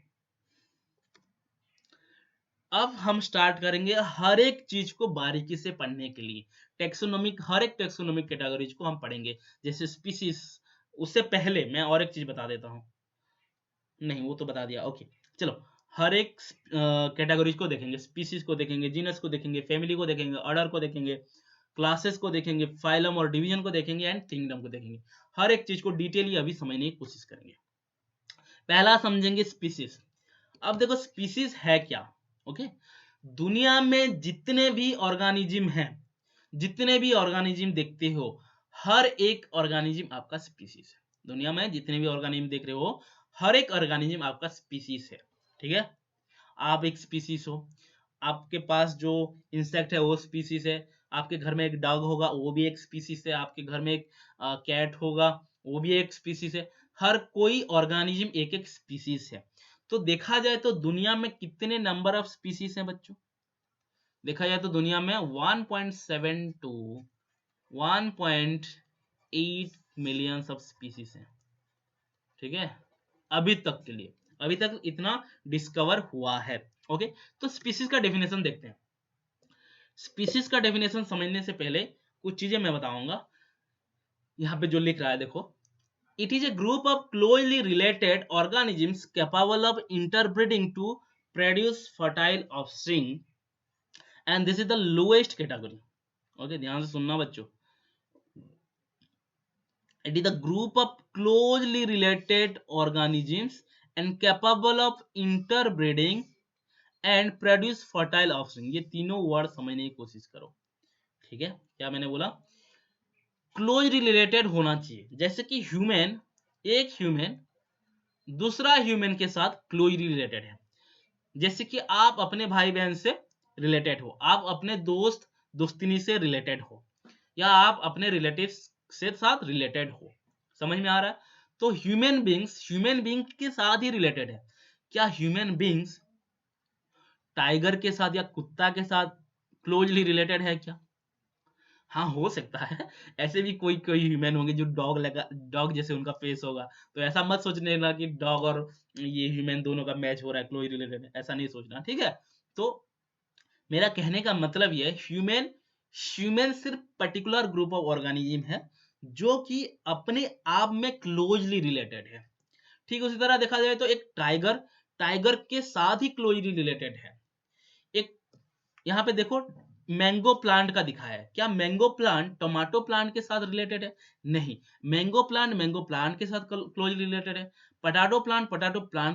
अब हम स्टार्ट करेंगे हर एक चीज को बारीकी से पढ़ने के लिए। टेक्सोनोमिक, हर एक टेक्सोनोमिक कैटेगरीज को हम पढ़ेंगे, जैसे स्पीसीज। उससे पहले मैं और एक चीज बता देता हूं, नहीं वो तो बता दिया। ओके, चलो हर एक कैटेगरीज को देखेंगे, स्पीसीज को देखेंगे, जीनस को देखेंगे, फैमिली को देखेंगे, ऑर्डर को देखेंगे, क्लासेस को देखेंगे, फाइलम और डिवीजन को देखेंगे, एंड किंगडम को देखेंगे। हर एक चीज को डिटेली अभी समझने की कोशिश करेंगे। पहला समझेंगे स्पीसीज। अब देखो स्पीसीज है क्या। ओके, दुनिया में जितने भी ऑर्गेनिज्म हैं, जितने भी ऑर्गेनिज्म देखते हो, हर एक ऑर्गेनिज्म आपका स्पीसीज है। दुनिया में जितने भी ऑर्गेनिज्म देख रहे हो, हर एक ऑर्गेनिज्म आपका स्पीसीज है, ठीक है। आप एक स्पीसीज हो, आपके पास जो इंसेक्ट है वो स्पीसीज है, आपके घर में एक डॉग होगा वो भी एक स्पीसीज है, आपके घर में एक कैट होगा वो भी एक स्पीसीज है। हर कोई ऑर्गेनिज्म एक एक स्पीसीज है। तो देखा जाए तो दुनिया में कितने नंबर ऑफ स्पीसीज हैं बच्चों? देखा जाए तो दुनिया में 1.7 टू 1.8 मिलियंस ऑफ स्पीसीज हैं, ठीक है। अभी तक के लिए, अभी तक इतना डिस्कवर हुआ है। ओके, तो स्पीसीज का डेफिनेशन देखते हैं। स्पीसीज का डेफिनेशन समझने से पहले कुछ चीजें मैं बताऊंगा। यहाँ पे जो लिख रहा है देखो, it is a group of closely related organisms capable of interbreeding to produce fertile offspring, and this is the lowest category. Okay, ध्यान से सुनना बच्चों। It is the group of closely related organisms and capable of interbreeding and produce fertile offspring. ये तीनों word समझने की कोशिश करो, ठीक है। क्या मैंने बोला? क्लोजली रिलेटेड होना चाहिए, जैसे कि ह्यूमन, एक ह्यूमन दूसरा ह्यूमन के साथ क्लोजली रिलेटेड है। जैसे कि आप अपने भाई बहन से रिलेटेड हो, आप अपने दोस्त दोस्तिनी से रिलेटेड हो, या आप अपने रिलेटिव्स से साथ रिलेटेड हो। समझ में आ रहा है? तो ह्यूमन बींग्स के साथ ही रिलेटेड है। क्या ह्यूमन बींग्स टाइगर के साथ या कुत्ता के साथ क्लोजली रिलेटेड है क्या? हाँ, हो सकता है। ऐसे भी कोई कोई ह्यूमन होंगे जो डॉग जैसे उनका फेस होगा। तो ऐसा मत सोचने ना कि डॉग और ये ह्यूमन दोनों का मैच हो रहा है, क्लोज रिलेटेड है, ऐसा नहीं सोचना, ठीक है। तो मेरा कहने का मतलब ये है, ह्यूमन ह्यूमन सिर्फ पर्टिकुलर ग्रुप ऑफ ऑर्गेनिज्म है जो कि अपने आप में क्लोजली रिलेटेड है। ठीक उसी तरह देखा जाए तो एक टाइगर, टाइगर के साथ ही क्लोजली रिलेटेड है। एक यहाँ पे देखो मैंगो प्लांट का दिखाया है, क्या मैंगो प्लांट टोमेटो प्लांट के साथ रिलेटेड है? नहीं, मैंगो प्लांट के साथ क्लोजली रिलेटेड है। पटाटो प्लांट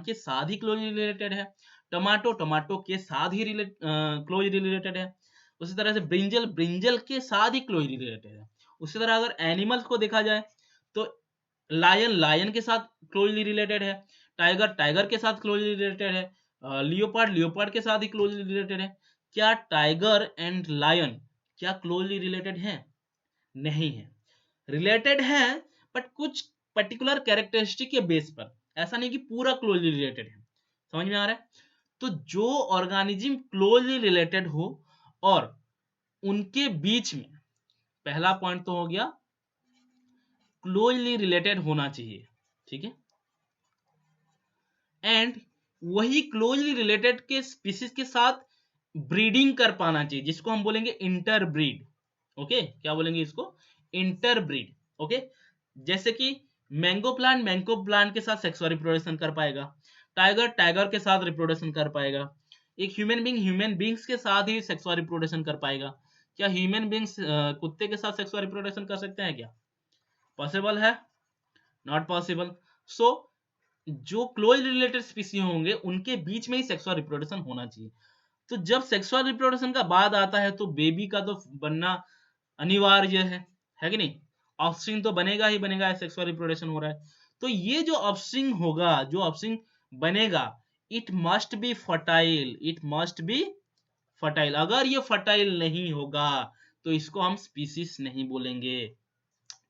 के साथ ही क्लोजली रिलेटेड है। टमाटो टमाटो के साथ ही क्लोजली रिलेटेड है। उसी तरह से ब्रिंजल ब्रिंजल के साथ ही क्लोजली रिलेटेड है। उसी तरह अगर एनिमल्स को देखा जाए तो लायन लायन के साथ क्लोजली रिलेटेड है, टाइगर टाइगर के साथ क्लोजली रिलेटेड है, लियोपार्ड लियोपार्ड के साथ ही क्लोजली रिलेटेड है। क्या टाइगर एंड लायन क्या क्लोजली रिलेटेड हैं? नहीं है, रिलेटेड है बट कुछ पर्टिकुलर कैरेक्टरिस्टिक के बेस पर, ऐसा नहीं कि पूरा क्लोजली रिलेटेड है। समझ में आ रहा है? तो जो ऑर्गेनिज्म क्लोजली रिलेटेड हो और उनके बीच में, पहला पॉइंट तो हो गया क्लोजली रिलेटेड होना चाहिए, ठीक है। एंड वही क्लोजली रिलेटेड के स्पीसीज के साथ ब्रीडिंग कर पाना चाहिए, जिसको हम बोलेंगे इंटरब्रीड। ओके, क्या बोलेंगे इसको? इंटरब्रीड। ओके, जैसे कि मैंगो प्लांट के साथ सेक्सुअल रिप्रोडक्शन कर पाएगा, टाइगर टाइगर के साथ रिप्रोडक्शन कर पाएगा, एक ह्यूमन बींग्स के साथ ही सेक्सुअल रिप्रोडक्शन कर पाएगा। क्या ह्यूमन बींग्स कुत्ते के साथ सेक्सुअल रिप्रोडक्शन कर सकते हैं क्या? पॉसिबल है? Not possible. सो जो क्लोज रिलेटेड स्पीसीज होंगे उनके बीच में ही सेक्सुअल रिप्रोडक्शन होना चाहिए। तो जब सेक्सुअल रिप्रोडक्शन का बाद आता है तो बेबी का तो बनना अनिवार्य है कि नहीं? ऑफस्प्रिंग तो बनेगा ही बनेगा, सेक्सुअल रिप्रोडक्शन हो रहा है। तो ये जो ऑफस्प्रिंग होगा, जो ऑफस्प्रिंग बनेगा, it must be fertile, it must be fertile. अगर ये फर्टाइल नहीं होगा तो इसको हम स्पीसीज नहीं बोलेंगे,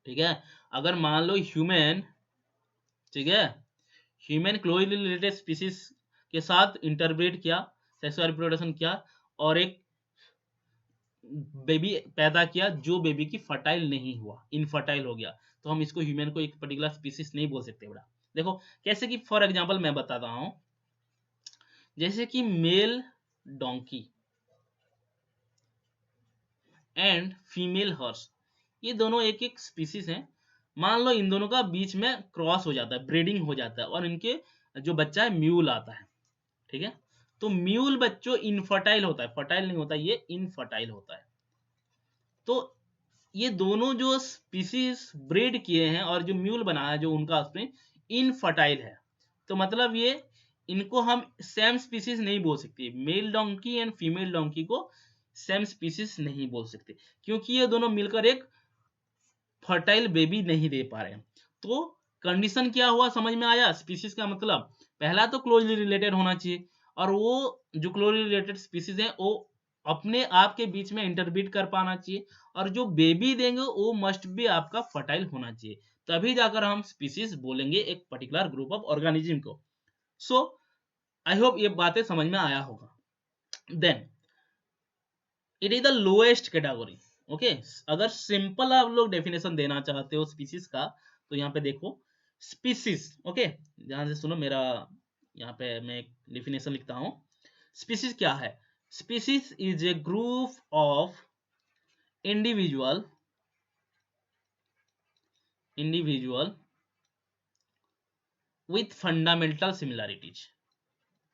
ठीक है। अगर मान लो ह्यूमन, ठीक है, ह्यूमन क्लोजली रिलेटेड स्पीसीज के साथ इंटरब्रीड किया, सेक्सुअल रिप्रोडक्शन किया और एक बेबी पैदा किया जो बेबी की फर्टाइल नहीं हुआ, इनफर्टाइल हो गया, तो हम इसको ह्यूमन को एक पर्टिकुलर स्पीसीज नहीं बोल सकते बेटा। देखो कैसे कि फॉर एग्जांपल मैं बताता हूं, जैसे कि mail donkey and female horse, ये दोनों एक एक स्पीसीज हैं। मान लो इन दोनों का बीच में क्रॉस हो जाता है, ब्रीडिंग हो जाता है और इनके जो बच्चा है म्यूल आता है, ठीक है। तो म्यूल बच्चों इनफर्टाइल होता है, फर्टाइल नहीं होता, ये इनफर्टाइल होता है। तो ये दोनों जो स्पीसीज ब्रीड किए हैं और जो म्यूल बना है जो उनका ऑफस्प्रिंग इनफर्टाइल है, तो मतलब ये इनको हम सेम स्पीसीज नहीं बोल सकते, mail donkey and female donkey को सेम स्पीसीज नहीं बोल सकते, क्योंकि ये दोनों मिलकर एक फर्टाइल बेबी नहीं दे पा रहे हैं। तो कंडीशन क्या हुआ समझ में आया? स्पीसीज का मतलब पहला तो क्लोजली रिलेटेड होना चाहिए, और वो जो क्लोजली रिलेटेड स्पीसीज है वो अपने आप के बीच में इंटरब्रीड कर पाना चाहिए, और जो बेबी देंगे वो मस्ट बी आपका फर्टाइल होना चाहिए, तभी जाकर हम स्पीसीज बोलेंगे एक पर्टिकुलर ग्रुप ऑफ ऑर्गेनिज्म को। सो आई होप ये बातें समझ में आया होगा। Then it is the lowest category, okay. अगर सिंपल आप लोग डेफिनेशन देना चाहते हो स्पीसीज का, तो यहाँ पे देखो स्पीसीज, ओके, ध्यान से सुनो मेरा, यहाँ पे मैं एक डेफिनेशन लिखता हूँ। स्पीसीज क्या है? Species is a group of individual with fundamental similarities,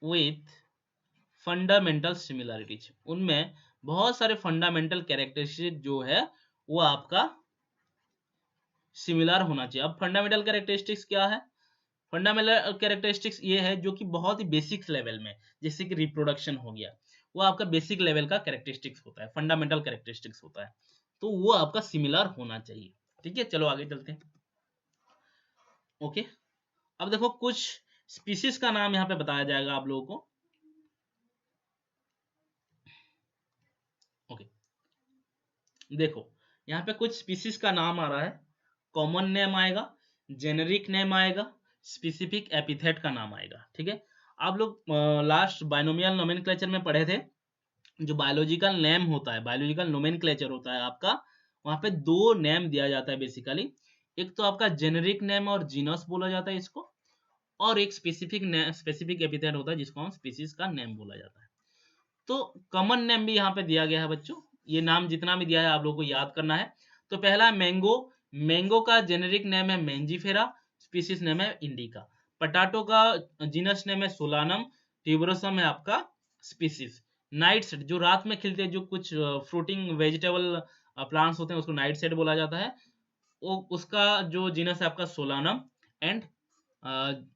with fundamental similarities, उनमें बहुत सारे फंडामेंटल कैरेक्टरिस्टिक जो है वो आपका सिमिलर होना चाहिए। अब फंडामेंटल कैरेक्टरिस्टिक्स क्या है? फंडामेंटल कैरेक्टरिस्टिक्स ये है जो कि बहुत ही बेसिक लेवल में, जैसे कि रिप्रोडक्शन हो गया, वो आपका बेसिक लेवल का कैरेक्टरिस्टिक्स होता है, फंडामेंटल कैरेक्टरिस्टिक्स होता है, तो वो आपका सिमिलर होना चाहिए, ठीक है। चलो आगे चलते हैं, ओके। अब देखो कुछ स्पीसीज का नाम यहाँ पे बताया जाएगा आप लोगों को, ओके। देखो यहाँ पे कुछ स्पीसीज का नाम आ रहा है, कॉमन नेम आएगा, जेनेरिक नेम आएगा, स्पेसिफिक एपिथेट का नाम आएगा, ठीक है। आप लोग लास्ट बाइनोमियल नोमेनक्लेचर में पढ़े थे, जो बायोलॉजिकल नेम होता है, बायोलॉजिकल नोमेनक्लेचर होता है आपका, वहां पे दो नेम दिया जाता है बेसिकली। एक तो आपका जेनेरिक नेम और जीनस बोला जाता है इसको, और एक स्पेसिफिक एपिथेट होता है जिसको हम स्पीसीज का नेम बोला जाता है। तो कॉमन नेम भी यहाँ पे दिया गया है बच्चों, ये नाम जितना भी दिया है आप लोगों को याद करना है। तो पहला है मैंगो, मैंगो का जेनेरिक नेम है मैंजीफेरा, स्पीसीज नेम है इंडिका। पटाटो का जीनस नेम है सोलानम, ट्यूबरोसम है आपका स्पीसीज। नाइट्स जो रात में खिलते हैं, जो कुछ फ्रूटिंग वेजिटेबल प्लांट्स होते हैं, उसको नाइट सेड बोला जाता है, वो उसका जो जीनस है आपका सोलानम, एंड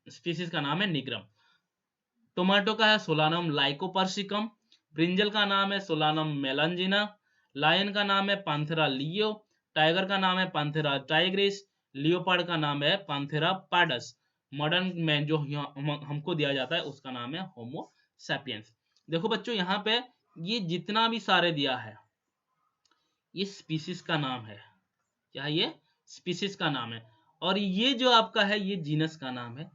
स्पीसीज का नाम है निग्रम। टोमेटो का है सोलानम लाइकोपर्सिकम, ब्रिंजल का नाम है सोलानम मेलांजिना, लायन का नाम है पांथेरा लियो, टाइगर का नाम है पांथेरा टाइग्रिस, लियोपार्ड का नाम है पांथेरा पार्डस, मॉडर्न में जो हमको दिया जाता है उसका नाम है होमो सैपियंस। देखो बच्चों यहाँ पे ये जितना भी सारे दिया है ये स्पीसीज का नाम है, क्या ये स्पीसीज का नाम है, और ये जो आपका है ये जीनस का नाम है।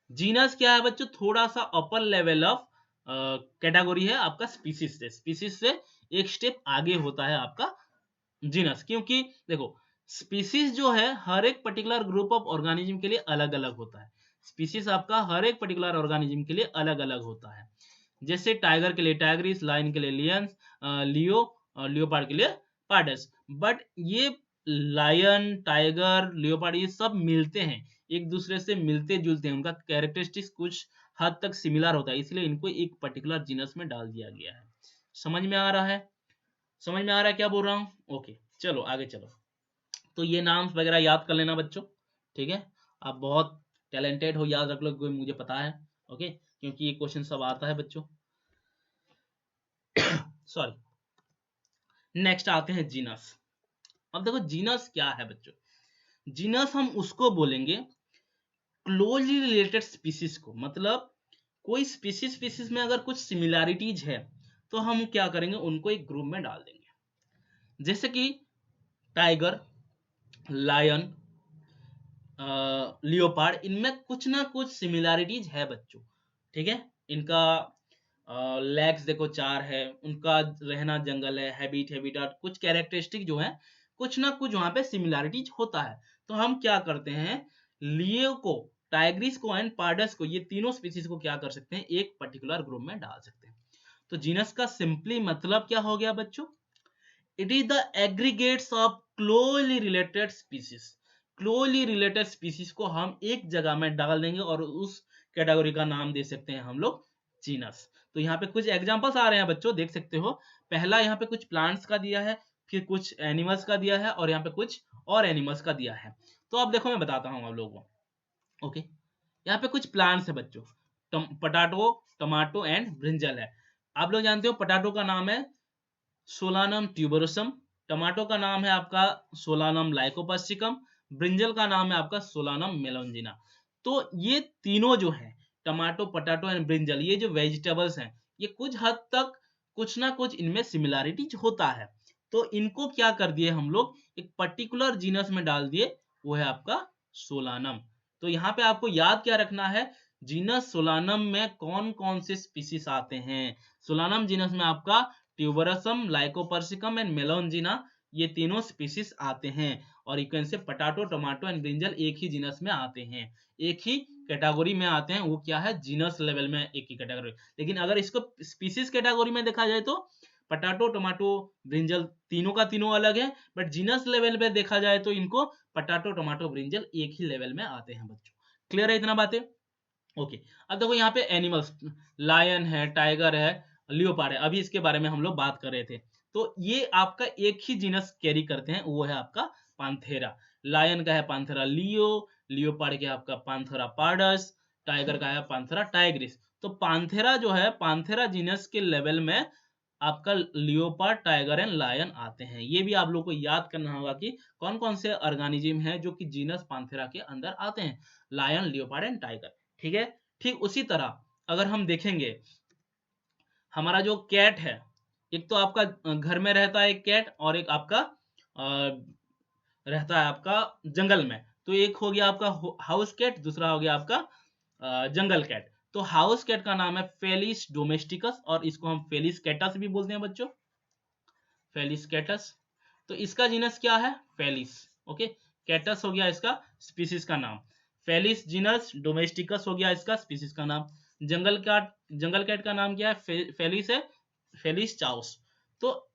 जीनस क्या है बच्चों? थोड़ा सा अपर लेवल ऑफ कैटेगरी है आपका स्पीसीज से एक स्टेप आगे होता है आपका जीनस, क्योंकि देखो स्पीसीज जो है हर एक पर्टिकुलर ग्रुप ऑफ ऑर्गेनिज्म के लिए अलग अलग होता है। स्पीसीज आपका हर एक पर्टिकुलर ऑर्गेनिज्म के लिए अलग अलग होता है, जैसे टाइगर के लिए टाइग्रिस, लायन के लिए लियंस, लियो और लियोपार्ड के लिए पार्डस। बट ये लायन, टाइगर, लियोपार्ड ये सब मिलते हैं, एक दूसरे से मिलते जुलते हैं, उनका कैरेक्टरिस्टिक्स कुछ हद तक सिमिलर होता है, इसलिए इनको एक पर्टिकुलर जीनस में डाल दिया गया है। समझ में आ रहा है? समझ में आ रहा है क्या बोल रहा हूँ? ओके चलो आगे चलो। तो ये नाम वगैरह याद कर लेना बच्चों, ठीक है। आप बहुत टैलेंटेड हो, याद रख लो, मुझे पता है, ओके, क्योंकि ये क्वेश्चन सब आता है बच्चों। सॉरी। नेक्स्ट आते हैं जीनस। अब देखो जीनस क्या है बच्चों? जीनस हम उसको बोलेंगे क्लोजली रिलेटेड स्पीसीज को, मतलब कोई स्पीसीज में अगर कुछ सिमिलैरिटीज है तो हम क्या करेंगे, उनको एक ग्रुप में डाल देंगे। जैसे कि टाइगर, लायन, लियोपार्ड, इनमें कुछ ना कुछ सिमिलैरिटीज है बच्चों, ठीक है। इनका लेग्स देखो 4 है, उनका रहना जंगल है, हैबिटाट, कुछ कैरेक्टरिस्टिक जो है कुछ ना कुछ वहां पे सिमिलैरिटीज होता है। तो हम क्या करते हैं, लियो को, टाइग्रिस को एंड पार्डस को, ये तीनों स्पीसीज को क्या कर सकते हैं, एक पर्टिकुलर ग्रुप में डाल सकते हैं। तो जीनस का सिंपली मतलब क्या हो गया बच्चों, it is the aggregates of closely related species. Closely related species को हम एक जगह में डाल देंगे और उस कैटेगरी का नाम दे सकते हैं हम लोग जीनस। तो यहाँ पे कुछ एग्जांपल्स आ रहे हैं बच्चों, देख सकते हो। पहला यहाँ पे कुछ प्लांट्स का दिया है, फिर कुछ एनिमल्स का दिया है, और यहाँ पे कुछ और एनिमल्स का दिया है। तो अब देखो मैं बताता हूँ आप लोगों को। ओके, यहाँ पे कुछ प्लांट्स है बच्चों, पटाटो, टमाटो एंड ब्रिंजल है। आप लोग जानते हो पटाटो का नाम है सोलानम ट्यूबरोसम, टमाटो का नाम है आपका सोलानम लाइकोपर्सिकम, ब्रिंजल का नाम है आपका सोलानम मेलोंजिना। तो ये तीनों जो है, टमाटो, पटाटो एंड ब्रिंजल, ये जो वेजिटेबल्स हैं, ये कुछ हद तक कुछ ना कुछ इनमें सिमिलैरिटीज होता है। तो इनको क्या कर दिए हम लोग, एक पर्टिकुलर जीनस में डाल दिए, वो है आपका सोलानम। तो यहाँ पे आपको याद क्या रखना है, जीनस सोलानम में कौन कौन से स्पीसीज आते हैं। सोलानम जीनस में आपका ट्यूबरसम, लाइकोपर्सिकम एंड मेलोंजिना, ये तीनों स्पीसीज आते हैं। और you can say potato, tomato and brinjal एक ही जीनस में आते हैं, एक ही कैटेगरी में आते हैं। वो क्या है, जीनस लेवल में एक ही कैटेगरी। लेकिन अगर इसको स्पीसीज कैटेगरी में देखा जाए तो पटाटो, टमाटो, ब्रिंजल तीनों का तीनों अलग है, बट जीनस लेवल पे देखा जाए तो इनको पटाटो, टमाटो, ब्रिंजल एक ही लेवल में आते हैं बच्चों। क्लियर है इतना बातें? ओके। अब देखो यहाँ पे एनिमल्स, लायन है, टाइगर है, लियोपार्ड है, अभी इसके बारे में हम लोग बात कर रहे थे। तो ये आपका एक ही जीनस कैरी करते हैं, वो है आपका पांथेरा। लायन का है पांथेरा लियो, लियोपार्ड का है आपका पांथेरा पार्डस, टाइगर का है पांथेरा टाइग्रिस। तो पांथेरा जो है, पांथेरा जीनस के लेवल में आपका लियोपार्ड, टाइगर एंड लायन आते हैं। ये भी आप लोग को याद करना होगा कि कौन कौन से ऑर्गेनिज्म हैं जो कि जीनस पांथेरा के अंदर आते हैं, लायन, लियोपार्ड एंड टाइगर, ठीक है। ठीक उसी तरह अगर हम देखेंगे, हमारा जो कैट है, एक तो आपका घर में रहता है एक कैट, और एक आपका रहता है आपका जंगल में। तो एक हो गया आपका हाउस कैट, दूसरा हो गया आपका जंगल कैट। तो हाउस कैट का नाम है फेलिस डोमेस्टिकस, और इसको हम फेलिस कैटस भी बोलते हैं बच्चों, फेलिस कैटस। तो इसका जीनस क्या है, फेलिस। ओके, कैटस हो गया इसका स्पीसीज का नाम, फेलिस जीनस, डोमेस्टिकस हो गया इसका स्पीसीज का नाम। जंगल कैट का नाम क्या है, फेलिस है, फेलिस चाउस। तो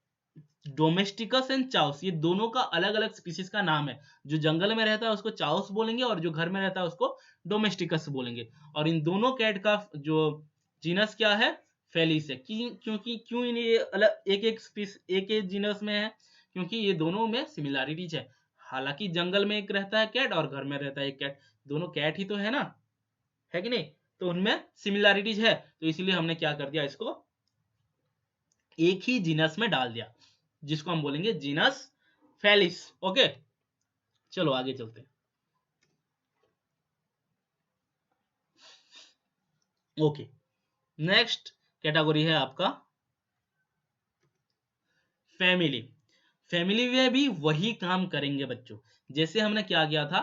डोमेस्टिकस एंड चाउस, ये दोनों का अलग अलग स्पीसीज का नाम है। जो जंगल में रहता है उसको चाउस बोलेंगे, और जो घर में रहता है उसको डोमेस्टिकस बोलेंगे। और इन दोनों कैट का जो जीनस क्या है, फेलिस है। क्योंकि क्यों ये अलग एक एक स्पीस एक एक जीनस में है, क्योंकि ये दोनों में सिमिलैरिटीज है। हालांकि जंगल में एक रहता है कैट और घर में रहता है एक कैट, दोनों कैट ही तो है ना, है कि नहीं। तो उनमें सिमिलैरिटीज है, तो इसलिए हमने क्या कर दिया, इसको एक ही जीनस में डाल दिया, जिसको हम बोलेंगे जीनस फेलिस। ओके, चलो आगे चलते हैं। ओके, नेक्स्ट कैटेगरी है आपका फैमिली। फैमिली में भी वही काम करेंगे बच्चों, जैसे हमने क्या किया था,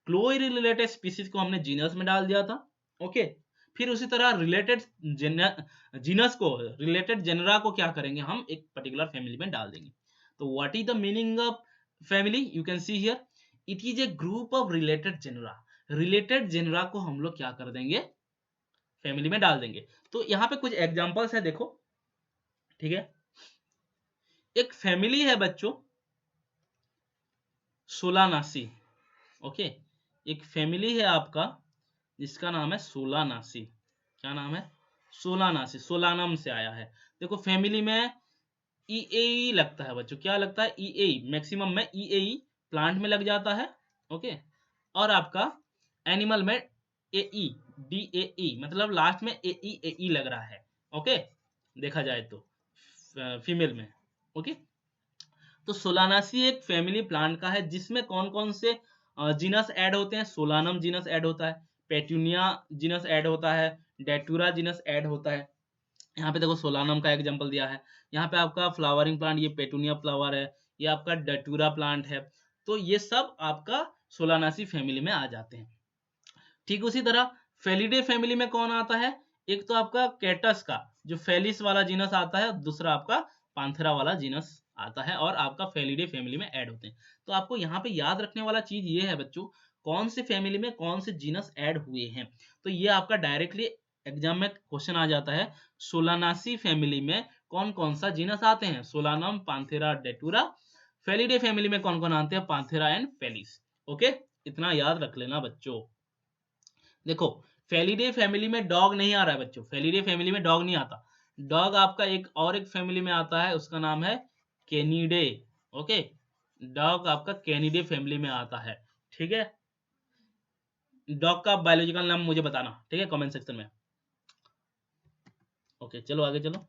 क्लोजली रिलेटेड स्पीसीज को हमने जीनस में डाल दिया था। ओके, फिर उसी तरह रिलेटेड जीनस को, रिलेटेड जेनरा को क्या करेंगे, हम एक पर्टिकुलर फैमिली में डाल देंगे। तो what is the meaning of family, you can see here, it is a group of related genera. Related genera को हम लोग क्या कर देंगे, फैमिली में डाल देंगे। तो यहाँ पे कुछ एग्जांपल्स है, देखो, ठीक है। एक फैमिली है बच्चों सोलानासी। ओके, एक फैमिली है आपका जिसका नाम है सोलानासी। क्या नाम है, सोलानासी, सोलानम से आया है। देखो फैमिली में ई लगता है बच्चों, क्या लगता है, ई, मैक्सिमम में ई प्लांट में लग जाता है। ओके, और आपका एनिमल में डी मतलब लास्ट में ए लग रहा है। ओके, देखा जाए तो फीमेल में। ओके, तो सोलानासी एक फैमिली प्लांट का है, जिसमें कौन कौन से जीनस ऐड होते हैं, सोलानम जीनस ऐड होता है, पेटूनिया जीनस ऐड होता है, डेटूरा जीनस ऐड होता है। यहाँ पे देखो सोलानम का एग्जांपल दिया है। यहाँ पे आपका फ्लावरिंग प्लांट, ये पेटूनिया फ्लावर है, ये आपका डेटूरा प्लांट है। तो ये सब आपका सोलानासी फैमिली में आ जाते हैं। ठीक उसी तरह फेलिडे फैमिली में कौन आता है? एक तो आपका कैटस का जो फेलिस वाला जीनस आता है, दूसरा आपका पांथेरा वाला जीनस आता है और आपका फेलिडे फैमिली में ऐड होते हैं। तो आपको यहाँ पे याद रखने वाला चीज ये है बच्चों, कौन से फैमिली में कौन से जीनस ऐड हुए हैं। तो ये आपका डायरेक्टली एग्जाम में क्वेश्चन आ जाता है, सोलानासी फैमिली में कौन कौन सा जीनस आते हैं? Solanum, Panthera, Datura. Felidae family में कौन कौन आते हैं? पांथेरा एंड फेलिस। ओके, इतना याद रख लेना बच्चों। देखो, फेलिडे फैमिली में डॉग नहीं आ रहा है बच्चों, फेलिडे फैमिली में डॉग नहीं आता। डॉग आपका एक फैमिली में आता है, उसका नाम है कैनिडे। ओके, डॉग आपका कैनिडे फैमिली में आता है। ठीक है, डॉग का बायोलॉजिकल नाम मुझे बताना, ठीक है, कमेंट सेक्शन में। ओके, चलो आगे चलो।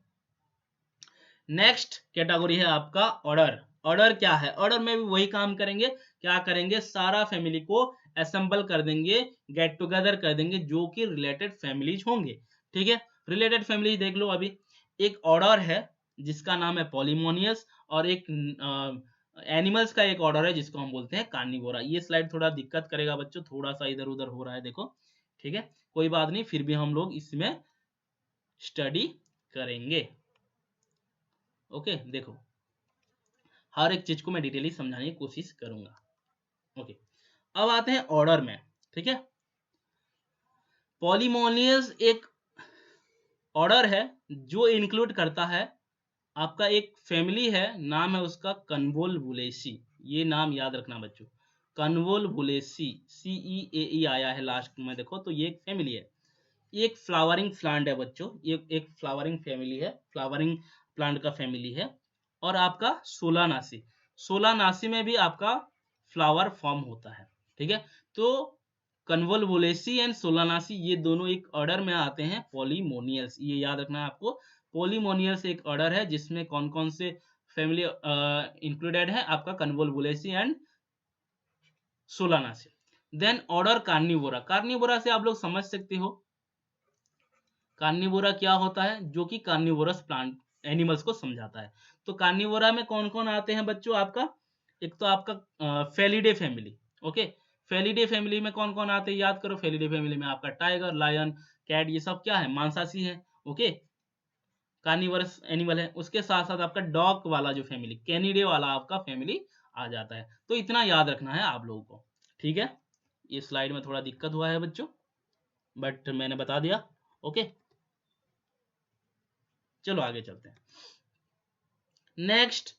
नेक्स्ट कैटेगरी है आपका ऑर्डर। ऑर्डर क्या है? ऑर्डर में भी वही काम करेंगे। क्या करेंगे? सारा फैमिली को असेंबल कर देंगे, गेट टुगेदर कर देंगे, जो कि रिलेटेड फैमिलीज होंगे। ठीक है, रिलेटेड फैमिली देख लो। अभी एक ऑर्डर है जिसका नाम है पॉलीमोनियस, और एक एनिमल्स का एक ऑर्डर है जिसको हम बोलते हैं कार्निवोरा। ये स्लाइड थोड़ा दिक्कत करेगा बच्चों, थोड़ा सा इधर उधर हो रहा है, देखो। ठीक है, कोई बात नहीं, फिर भी हम लोग इसमें स्टडी करेंगे। ओके, देखो, हर एक चीज को मैं डिटेली समझाने की कोशिश करूंगा। ओके, अब आते हैं ऑर्डर में। ठीक है, पॉलीमोनियस एक ऑर्डर है जो इंक्लूड करता है आपका एक फैमिली है, नाम है उसका कन्वोल्वुलेसी। ये नाम याद रखना बच्चों, कन्वोल्वुलेसी, CEAE आया है लास्ट में, देखो। तो ये एक फैमिली है, ये एक फ्लावरिंग प्लांट है बच्चों, ये एक फ्लावरिंग फैमिली है, फ्लावरिंग प्लांट का फैमिली है। और आपका सोलानासी, सोलानासी में भी आपका फ्लावर फॉर्म होता है। ठीक है, तो कन्वोल्वुलेसी एंड सोलानासी ये दोनों एक ऑर्डर में आते हैं पॉलीमोनियल्स। ये याद रखना है आपको, पॉलीमोनियल्स एक ऑर्डर है जिसमें कौन कौन से फैमिली इंक्लूडेड है? आपका Convolvulaceae and Solanaceae. Then order Carnivora. Carnivora से आप लोग समझ सकते हो कार्निवोरा क्या होता है, जो कि कार्निवोरस प्लांट एनिमल्स को समझाता है। तो कार्निवोरा में कौन कौन आते हैं बच्चों? आपका एक तो आपका Felidae family. Okay, Felidae family में कौन कौन आते हैं? याद करो, फेलिडे फैमिली में आपका टाइगर, लायन, कैट, ये सब क्या है? मांसाहारी है। ओके, कार्निवोरस एनिमल है। उसके साथ साथ आपका डॉग वाला जो फैमिली, कैनिडे वाला आपका फैमिली आ जाता है। तो इतना याद रखना है आप लोगों को। ठीक है, ये स्लाइड में थोड़ा दिक्कत हुआ है बच्चों, बट मैंने बता दिया। ओके, चलो आगे चलते हैं। नेक्स्ट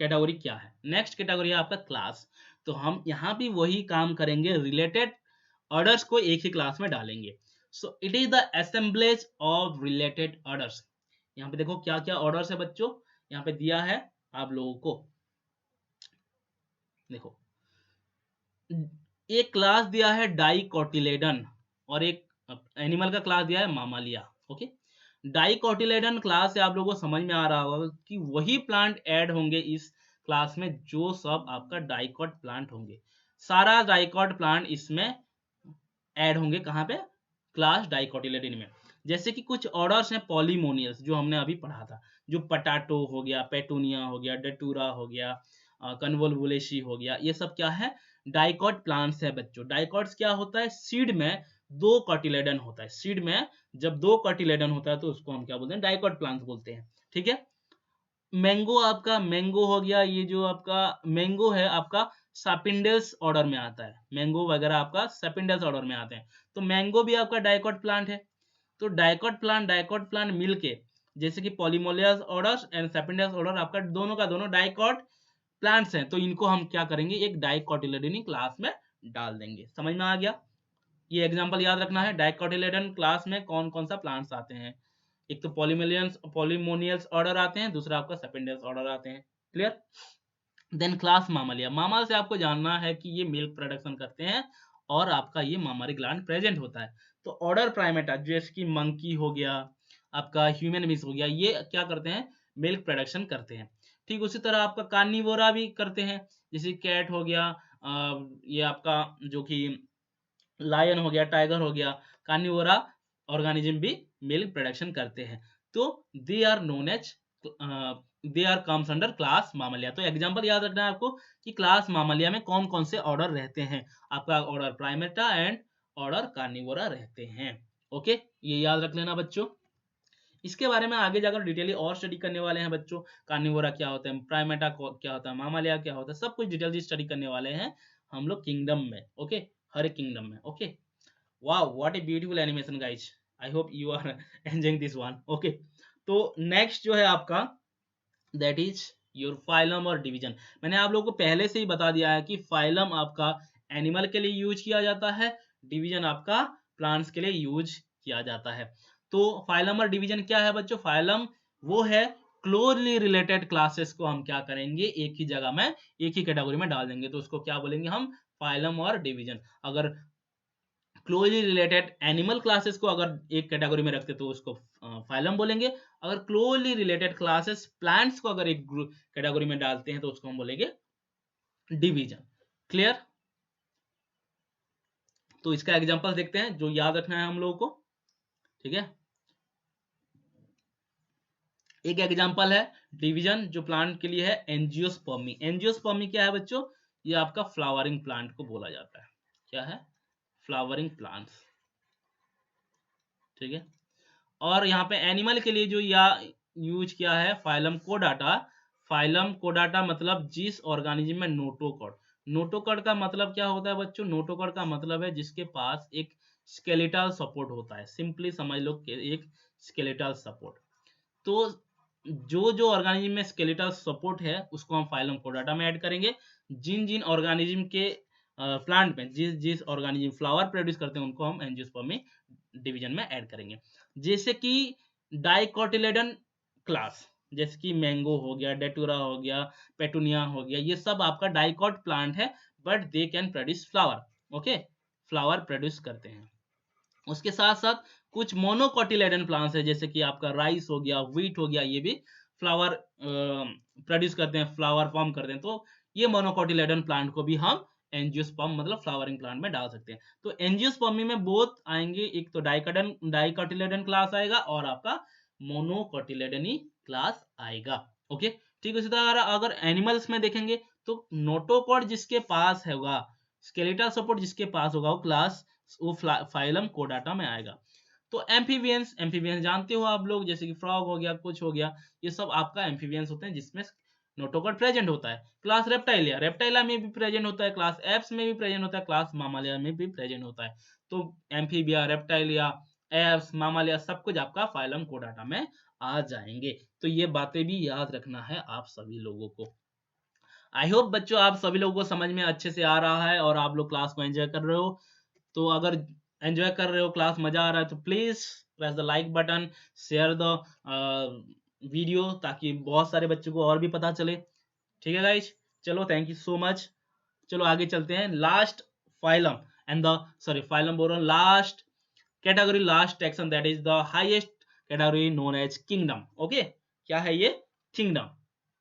कैटेगरी क्या है? नेक्स्ट कैटेगरी है आपका क्लास। तो हम यहाँ भी वही काम करेंगे, रिलेटेड ऑर्डर्स को एक ही क्लास में डालेंगे। So it is the assemblage of related orders. यहाँ पे देखो क्या क्या ऑर्डर्स है बच्चों, यहाँ पे दिया है आप लोगों को। देखो, एक क्लास दिया है डाइकोटिलेडन, और एक एनिमल का क्लास दिया है मामालिया। ओके, डाइकोटिलेडन क्लास से आप लोगों को समझ में आ रहा होगा कि वही प्लांट ऐड होंगे इस क्लास में जो सब आपका डाइकोट प्लांट होंगे। सारा डाइकोट प्लांट इसमें ऐड होंगे। कहाँ पे? क्लास डाइकोटिलेडन में। जैसे कि कुछ ऑर्डर्स हैं पॉलीमोनियल्स जो हमने अभी पढ़ा था, जो पटाटो हो गया, पेटूनिया हो गया, डेटूरा हो गया, कन्वोल्वुलेसी हो गया, ये सब क्या है? डाइकोट प्लांट्स है बच्चों। डाइकोट्स क्या होता है? सीड में दो कॉटिलेडन होता है। सीड में जब दो कॉटिलेडन होता है तो उसको हम क्या बोलते हैं? डाइकोट प्लांट्स बोलते हैं। ठीक है, मैंगो, आपका मैंगो हो गया, ये जो आपका मैंगो है आपका सापिंडल्स ऑर्डर में आता है। मैंगो वगैरह आपका सापिंडल्स ऑर्डर में आते हैं। तो मैंगो भी आपका डाइकोट प्लांट है। तो डाइकोट प्लांट मिलके, जैसे कि पॉलीमोलियस ऑर्डर एंड सापिंडल्स ऑर्डर आपका दोनों का दोनों डाइकोट प्लांट्स हैं। तो इनको हम क्या करेंगे? एक डाइकोटिलेडनी क्लास में डाल देंगे। समझ में आ गया? ये एग्जांपल याद रखना है, डाइकोटिलेडन क्लास में कौन कौन सा प्लांट्स आते हैं। एक तो पॉलीमोनियल्स ऑर्डर आते हैं, दूसरा आपका सेपेंडल्स ऑर्डर आते हैं। Clear? Then class Mammalia. Mammal से आपको जानना है कि ये मिल्क प्रोडक्शन करते हैं और आपका ये मामारी ग्लैंड प्रेजेंट होता है। तो ऑर्डर प्राइमेटा जैसे कि मंकी हो गया, आपका ह्यूमन बींग्स हो गया, ये क्या करते हैं? मिल्क प्रोडक्शन करते हैं। ठीक उसी तरह आपका कार्निवोरा भी करते हैं, जैसे कैट हो गया, ये आपका जो कि लायन हो गया, टाइगर हो गया, कार्निवोरा ऑर्गेनिज्म भी मिल्क प्रोडक्शन करते हैं। तो they are known as they are comes under class Mammalia. तो एग्जांपल याद रखना है आपको कि क्लास मामलिया में कौन कौन से ऑर्डर रहते हैं। आपका order Primata and order Carnivora रहते हैं। ओके, ये याद रख लेना बच्चों। इसके बारे में आगे जाकर डिटेली और स्टडी करने वाले हैं बच्चों। कार्निवोरा क्या होता है, प्राइमेटा क्या होता है, मामालिया क्या होता है, सब कुछ डिटेल स्टडी करने वाले हैं हम लोग किंगडम में। ओके, हर एक किंगडम में। Okay, wow what a beautiful animation guys, I hope you are enjoying this one. Okay, तो नेक्स्ट जो है आपका दैट इज योर फाइलम और डिवीजन। मैंने आप लोगों को पहले से ही बता दिया है कि फाइलम आपका एनिमल के लिए यूज किया जाता है, डिवीजन आपका प्लांट्स के लिए यूज किया जाता है। तो फाइलम और डिवीजन क्या है बच्चों? फाइलम वो है क्लोजली रिलेटेड क्लासेस को हम क्या करेंगे, एक ही जगह में, एक ही कैटेगरी में डाल देंगे, तो उसको क्या बोलेंगे हम? फाइलम और डिवीजन। अगर क्लोजली रिलेटेड एनिमल क्लासेस को अगर एक कैटेगरी में रखते तो उसको फाइलम बोलेंगे। अगर क्लोजली रिलेटेड क्लासेस प्लांट्स को अगर एक कैटेगरी में डालते हैं तो उसको हम बोलेंगे डिवीजन। क्लियर? तो इसका एग्जांपल देखते हैं जो याद रखना है हम लोगों को। ठीक है, एक एग्जांपल है डिवीजन जो प्लांट के लिए है, एंजियोस्पर्मी। एंजियोस्पर्मी क्या है बच्चों? ये आपका फ्लावरिंग प्लांट को बोला जाता है। क्या है? Flowering plants. ठीक है, और यहाँ पे एनिमल के लिए जो या यूज किया है फाइलम कोडाटा। फाइलम कोडाटा मतलब जिस ऑर्गेनिज्म में नोटोकॉड। नोटोकॉड का मतलब क्या होता है बच्चों? नोटोकॉड का मतलब है जिसके पास एक स्केलेटल सपोर्ट होता है। सिंपली समझ लो कि एक स्केलेटल सपोर्ट। तो जो जो ऑर्गेनिज्म में स्केलेटल सपोर्ट है उसको हम फाइलम कोडाटा में ऐड करेंगे। जिन जिन ऑर्गेनिज्म के प्लांट में जिस जिस ऑर्गेनिज्म फ्लावर प्रोड्यूस करते हैं उनको हम एंजियोस्पर्मी डिवीजन में ऐड करेंगे। जैसे कि डाइकोटिलेडन क्लास, जैसे कि मैंगो हो गया, डेटूरा हो गया, पेटूनिया हो गया, ये सब आपका डाइकोट प्लांट है, but they can produce flower. Okay, flower produce करते हैं। उसके साथ साथ कुछ मोनोकोटिलेडन प्लांट्स है, जैसे कि आपका राइस हो गया, व्हीट हो गया, ये भी फ्लावर प्रोड्यूस करते हैं, फ्लावर फॉर्म करते हैं। तो ये मोनोकोटिलेडन प्लांट को भी हम एंजियोस्पर्म मतलब फ्लावरिंग प्लांट में डाल सकते हैं। तो एंजियोस्पर्मी में बोथ आएंगे, एक तो डाइकोटिलेडन क्लास आएगा और आपका मोनोकोटिलेडनी क्लास आएगा। ओके, ठीक है। इसी तरह अगर एनिमल्स में देखेंगे तो नोटोकॉड जिसके पास होगा, स्केलेटल सपोर्ट जिसके पास होगा, वो क्लास वो फाइलम कोडाटा में आएगा। तो एम्फीबियंस, एम्फीबियंस जानते हो आप लोग, जैसे कि फ्रॉग हो गया, कुछ हो गया, ये सब आपका एम्फीबियंस होते हैं जिसमें नोटोकॉड प्रेजेंट होता है। क्लास रेप्टाइलिया, रेप्टाइला में भी प्रेजेंट होता है, क्लास एप्स में भी प्रेजेंट होता है, क्लास मामालिया में भी प्रेजेंट होता है। तो एम्फीबिया, रेप्टाइलिया, एप्स, मामालिया सब कुछ आपका फाइलम कोडाटा में आ जाएंगे। तो ये बातें भी याद रखना है आप सभी लोगों को। आई होप बच्चों आप सभी लोगों को समझ में अच्छे से आ रहा है और आप लोग क्लास को एंजॉय कर रहे हो। तो अगर एंजॉय कर रहे हो, क्लास मजा आ रहा है, तो please press the like button, share the video, ताकि बहुत सारे बच्चों को और भी पता चले। ठीक है गाइज, चलो थैंक यू सो मच। चलो आगे चलते हैं। Last phylum and the sorry phylum बोल रहा हूँ, last category, last section, that is the highest category known as kingdom. Okay, क्या है ये? किंगडम।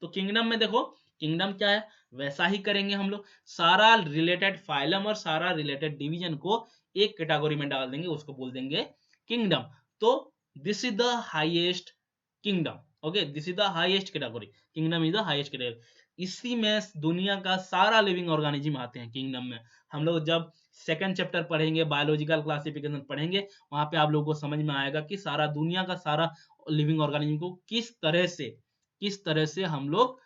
तो किंगडम में देखो, किंगडम क्या है वैसा ही करेंगे हम लोग। सारा रिलेटेड फाइलम और सारा रिलेटेड डिवीजन को एक कैटेगरी में डाल देंगे, उसको बोल देंगे किंगडम। तो this is the highest kingdom. Okay, this is the highest category, kingdom is the highest category. इसी में दुनिया का सारा लिविंग ऑर्गेनिज्म आते हैं किंगडम में। हम लोग जब सेकंड चैप्टर पढ़ेंगे, बायोलॉजिकल क्लासिफिकेशन पढ़ेंगे, वहां पे आप लोगों को समझ में आएगा कि सारा दुनिया का सारा लिविंग ऑर्गेनिज्म को किस तरह से हम लोग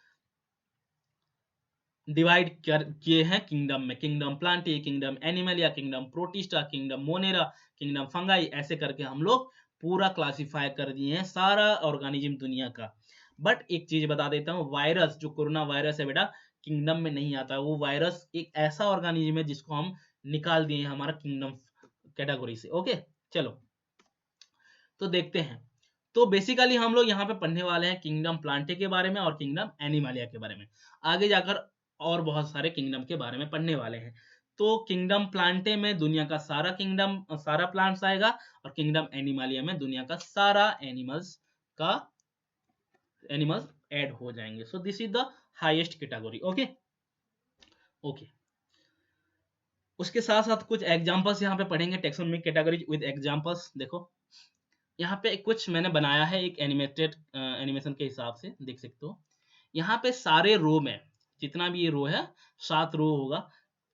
डिवाइड किए हैं किंगडम में। Kingdom Plantae, kingdom Animalia, kingdom protista, kingdom Monera, kingdom fungi, ऐसे करके हम लोग पूरा क्लासिफाई कर दिए हैं सारा ऑर्गेनिज्म दुनिया का। बट एक चीज बता देता हूँ, वायरस जो कोरोना वायरस है बेटा, किंगडम में नहीं आता। वो वायरस एक ऐसा ऑर्गेनिज्म है जिसको हम निकाल दिए हैं हमारा किंगडम कैटेगरी से। ओके, चलो तो देखते हैं। तो बेसिकली हम लोग यहाँ पे पढ़ने वाले हैं किंगडम प्लांटे के बारे में और किंगडम एनिमालिया के बारे में। आगे जाकर और बहुत सारे किंगडम के बारे में पढ़ने वाले हैं। तो किंगडम प्लांटे में दुनिया का सारा किंगडम, सारा प्लांट्स आएगा, और किंगडम एनिमालिया में दुनिया का सारा एनिमल्स ऐड हो जाएंगे। सो this is the highest category. Okay okay, उसके साथ साथ कुछ एग्जांपल्स यहाँ पे पढ़ेंगे, टेक्सोनोमिक कैटेगरीज विद एग्जांपल्स। देखो यहाँ पे कुछ मैंने बनाया है एक एनिमेटेड एनिमेशन के हिसाब से, देख सकते हो। यहाँ पे सारे रो में जितना भी ये रो है 7 रो होगा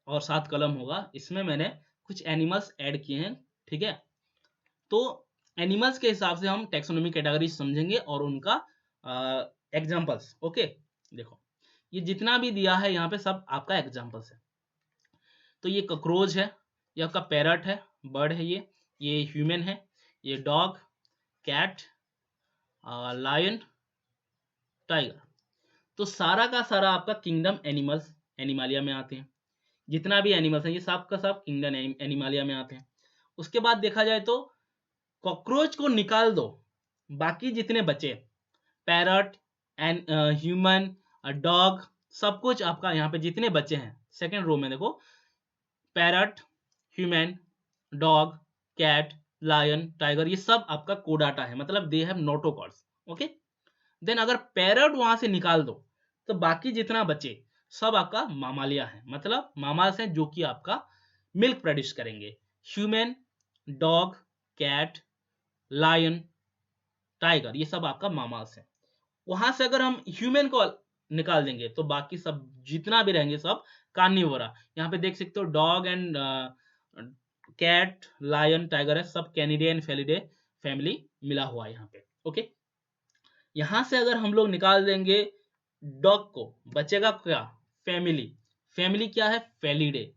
और 7 कॉलम होगा। इसमें मैंने कुछ एनिमल्स ऐड किए हैं, ठीक है। तो एनिमल्स के हिसाब से हम टैक्सोनॉमी कैटेगरी समझेंगे और उनका एग्जांपल्स। ओके, देखो ये जितना भी दिया है यहाँ पे सब आपका एग्जांपल्स है। तो ये कॉकरोच है, ये आपका पैरट है, बर्ड है, ये ह्यूमन है, ये डॉग, कैट, लायन, टाइगर। तो सारा का सारा आपका किंगडम एनिमल्स एनिमालिया में आते हैं। जितना भी एनिमल्स हैं ये सब का सब किंगडम एनिमालिया में आते हैं। उसके बाद देखा जाए तो कॉकरोच को निकाल दो, बाकी जितने बचे पैरट एंड ह्यूमन, डॉग, सब कुछ आपका यहाँ पे जितने बचे हैं सेकंड रो में देखो, parrot, human, dog, cat, lion, tiger, ये सब आपका कोडाटा है, मतलब they have notochords. Okay, then अगर पैरट वहां से निकाल दो तो बाकी जितना बचे सब आपका मामालिया है, मतलब मामाल्स हैं जो कि आपका मिल्क प्रोड्यूस करेंगे। Human, dog, cat, lion, tiger, ये सब आपका मामाल्स हैं। वहां से अगर हम ह्यूमन को निकाल देंगे तो बाकी सब जितना भी रहेंगे सब कार्निवोरा। यहाँ पे देख सकते हो dog and cat, lion, tiger है, सब कैनिडे एंड फेलिडे फैमिली मिला हुआ है यहाँ पे। ओके, यहाँ से अगर हम लोग निकाल देंगे डॉग को, बचेगा क्या, फैमिली। फैमिली क्या है, फेलिडे,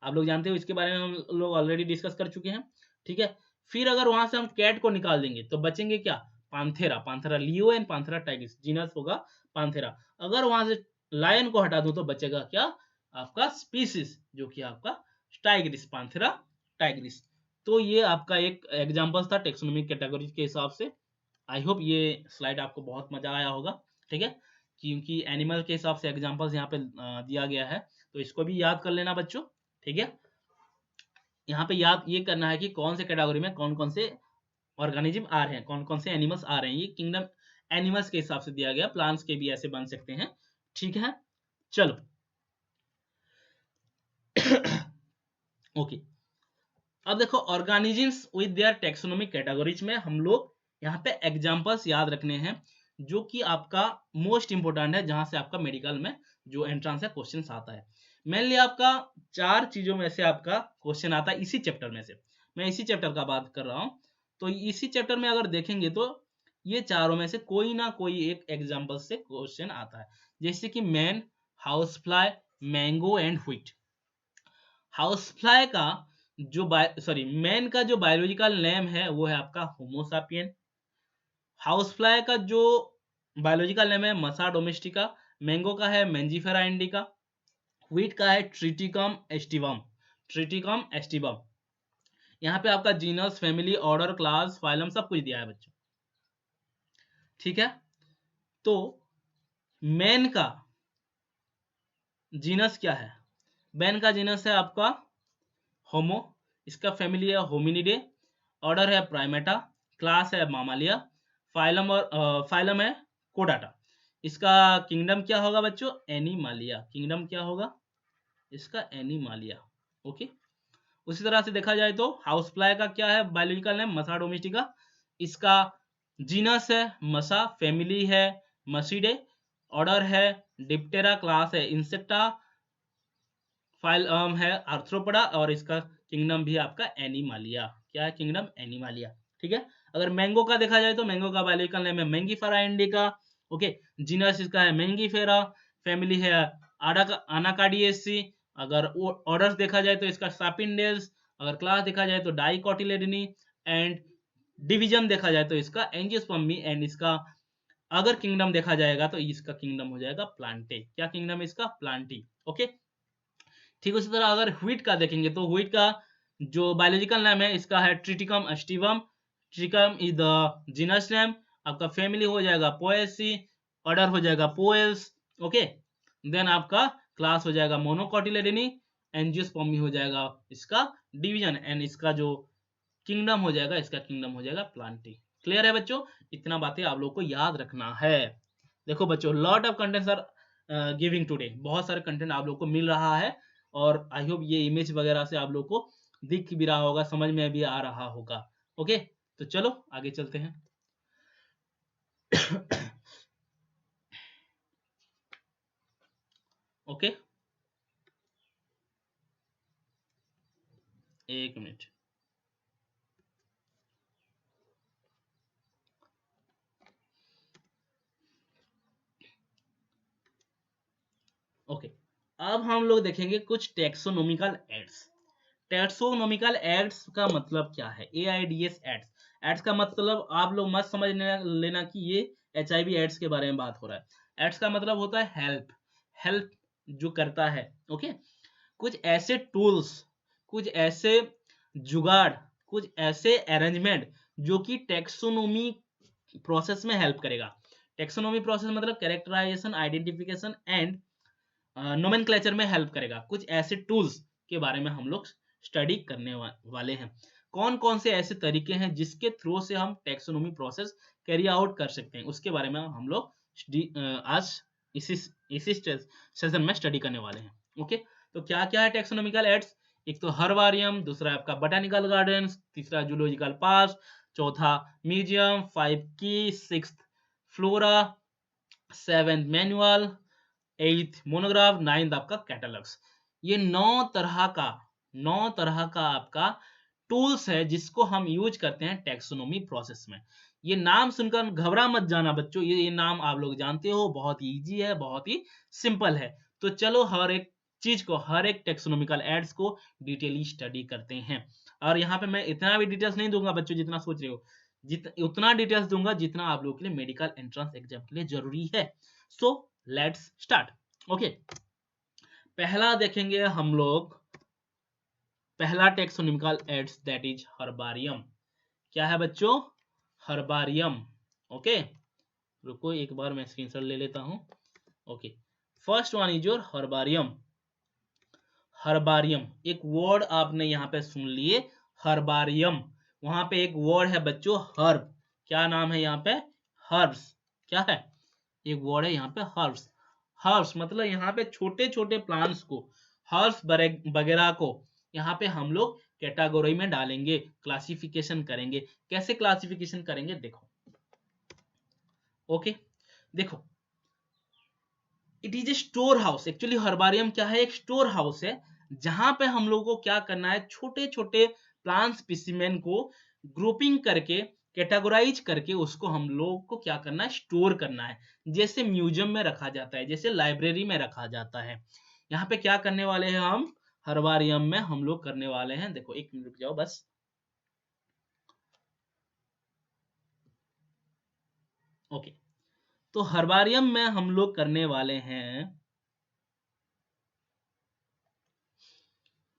आप लोग जानते हो, इसके बारे में हम लोग ऑलरेडी डिस्कस कर चुके हैं, ठीक है। फिर अगर वहां से हम कैट को निकाल देंगे तो बचेंगे क्या, पांथेरा, पांथेरा लियो एंड पांथेरा टाइग्रिस, जीनस होगा पांथेरा। अगर वहां से लायन को हटा दूं तो बचेगा क्या, आपका स्पीसीज जो कि आपका टाइग्रिस, पांथेरा टाइग्रिस। तो ये आपका एक एग्जांपल था टेक्सोनोमिक कैटेगरी के हिसाब से। आई होप ये स्लाइड आपको बहुत मजा आया होगा, ठीक है, क्योंकि एनिमल के हिसाब से एग्जांपल्स यहाँ पे दिया गया है, तो इसको भी याद कर लेना बच्चों, ठीक है। यहाँ पे याद ये करना है कि कौन से कैटेगरी में कौन कौन से ऑर्गेनिज्म आ रहे हैं, कौन कौन से एनिमल्स आ रहे हैं। ये किंगडम एनिमल्स के हिसाब से दिया गया, प्लांट्स के भी ऐसे बन सकते हैं, ठीक है। चलो ओके, अब देखो organisms with their taxonomic categories में हम लोग यहाँ पे एग्जांपल्स याद रखने हैं जो कि आपका मोस्ट इंपोर्टेंट है, जहां से आपका मेडिकल में जो एंट्रेंस है क्वेश्चन आता है। मेनली आपका 4 चीजों में से आपका क्वेश्चन आता है इसी चैप्टर में से, मैं इसी चैप्टर का बात कर रहा हूँ। तो इसी चैप्टर में अगर देखेंगे तो ये चारों में से कोई ना कोई एक एग्जाम्पल से क्वेश्चन आता है, जैसे कि man, house fly, mango and wheat. House fly का जो मैन का जो बायोलॉजिकल नेम है वो है आपका होमो सापियन। हाउस फ्लाई का जो बायोलॉजिकल नेम है मसा डोमेस्टिका। मैंगो का है मैंजीफेरा इंडिका। व्हीट का है ट्रिटिकम एस्टिवम, ट्रिटिकम एस्टिवम। यहाँ पे आपका genus, family, order, class, phylum सब कुछ दिया है बच्चों, ठीक है। तो मैन का जीनस क्या है, मैन का जीनस है आपका होमो, इसका फैमिली है होमिनिडे, ऑर्डर है प्राइमेटा, क्लास है मामालिया, फाइलम है कोडाटा। इसका किंगडम क्या होगा बच्चों, एनिमालिया। किंगडम क्या होगा इसका, एनिमालिया। ओके, उसी तरह से देखा जाए तो हाउस फ्लाई का क्या है बायोलॉजिकल नेम, मसा डोमेस्टिका। इसका जीनस है मसा, फैमिली है मसीडे, ऑर्डर है डिप्टेरा, क्लास है इंसेक्टा, फाइल है आर्थ्रोपोडा, और इसका किंगडम भी आपका एनिमालिया। क्या है किंगडम, एनिमालिया, ठीक है। अगर मैंगो का देखा जाए तो मैंगो का बायोलॉजिकल नेम है मैंगीफेरा इंडिका। ओके, जीनस इसका है मैंगीफेरा, फैमिली है अनाकार्डियेसी। अगर ऑर्डर्स देखा जाए तो इसका सापिंडेल्स, अगर क्लास देखा जाए तो डाइकोटिलेडनी, एंड डिवीजन देखा जाए तो इसका एंजियोस्पर्मी, एंड इसका अगर किंगडम देखा जाएगा तो इसका किंगडम हो जाएगा प्लांटे। क्या किंगडम इसका, प्लांटी। ओके, ठीक उसी तरह अगर व्हीट का देखेंगे तो व्हीट का जो बायोलॉजिकल नेम है इसका है Triticum aestivum. Triticum is the genus name, आपका फैमिली हो जाएगा पोएसी, ऑर्डर हो जाएगा पोएल्स। ओके, देन आपका क्लास हो जाएगा मोनोकोटिलेडनी, एंजियोस्पर्मी हो जाएगा इसका डिवीजन, एंड इसका जो किंगडम हो जाएगा, इसका किंगडम हो जाएगा प्लांटी। क्लियर है बच्चों, इतना बातें आप लोग को याद रखना है। देखो बच्चों, lot of contents are giving today, बहुत सारे कंटेंट आप लोग को मिल रहा है, और आई होप ये इमेज वगैरह से आप लोग को दिख भी रहा होगा, समझ में भी आ रहा होगा। ओके, तो चलो आगे चलते हैं। ओके, एक मिनट। ओके, अब हम लोग देखेंगे कुछ टेक्सोनोमिकल एड्स। टेक्सोनोमिकल एड्स का मतलब क्या है? AIDS ads. एड्स का मतलब आप लोग मत समझ लेना कि ये एचआईवी एड्स के बारे में बात हो रहा है। एड्स का मतलब होता है हेल्प, हेल्प जो करता है। ओके, कुछ ऐसे टूल्स, कुछ ऐसे जुगाड़, कुछ ऐसे अरेंजमेंट जो कि टेक्सोनोमी प्रोसेस में हेल्प करेगा। टेक्सोनोमी प्रोसेस मतलब कैरेक्टराइजेशन, आइडेंटिफिकेशन एंड नोमेनक्लेचर में हेल्प करेगा। कुछ ऐसे टूल्स के बारे में हम लोग स्टडी करने वाले हैं। कौन कौन से ऐसे तरीके हैं जिसके थ्रू से हम टेक्सोनोमी प्रोसेस कैरी आउट कर सकते हैं, उसके बारे में हम लोग आज इसी सेशन में स्टडी करने वाले हैं। ओके, तो क्या क्या है टेक्सोनोमिकल एड्स? एक तो हर्बारियम, दूसरा आपका बोटेनिकल गार्डन, तीसरा जूलॉजिकल पार्क, चौथा म्यूजियम, 5 की, 6 फ्लोरा, 7 मैनुअल, 8 मोनोग्राफ, 9 आपका कैटलॉग्स। ये 9 तरह का आपका टूल्स है जिसको हम यूज करते हैं टेक्सोनोमी प्रोसेस में। ये नाम सुनकर घबरा मत जाना बच्चों, ये नाम आप लोग जानते हो, बहुत इजी है, बहुत ही सिंपल है। तो चलो हर एक चीज को, हर एक टेक्सोनोमिकल एड्स को डिटेली स्टडी करते हैं। और यहाँ पे मैं इतना भी डिटेल्स नहीं दूंगा बच्चों जितना सोच रहे हो, उतना डिटेल्स दूंगा जितना आप लोगों के लिए मेडिकल एंट्रेंस एग्जाम के लिए जरूरी है। So let's start. ओके, पहला देखेंगे हम लोग, पहला टेक्सोनोमिकल एड्स दैट इज हर्बारियम। क्या है बच्चों? हर्बारियम। ओके, रुको एक बार मैं स्क्रीनशॉट ले लेता हूं। Okay, first one is your herbarium. Herbarium एक वर्ड आपने यहाँ पे सुन लिए, हर्बारियम। वहां पे एक वर्ड है बच्चों हर्ब। क्या नाम है यहाँ पे? हर्ब्स। क्या है? एक वर्ड है यहाँ पे हर्ब्स। हर्ब्स मतलब यहाँ पे छोटे छोटे प्लांट्स को, हर्ब्स वगैरह को यहाँ पे हम लोग कैटेगरी में डालेंगे, क्लासिफिकेशन करेंगे। कैसे क्लासिफिकेशन करेंगे देखो। ओके, देखो, it is a store house. Actually herbarium क्या है? एक स्टोर हाउस है जहां पे हम लोगों को क्या करना है, छोटे छोटे प्लांट स्पेसिमेन को ग्रुपिंग करके, कैटेगराइज करके उसको हम लोग को क्या करना है, स्टोर करना है। जैसे म्यूजियम में रखा जाता है, जैसे लाइब्रेरी में रखा जाता है। यहाँ पे क्या करने वाले हैं हम? हर्बारियम में हम लोग करने वाले हैं, देखो एक मिनट रुक जाओ बस। ओके, तो हर्बारियम में हम लोग करने वाले हैं,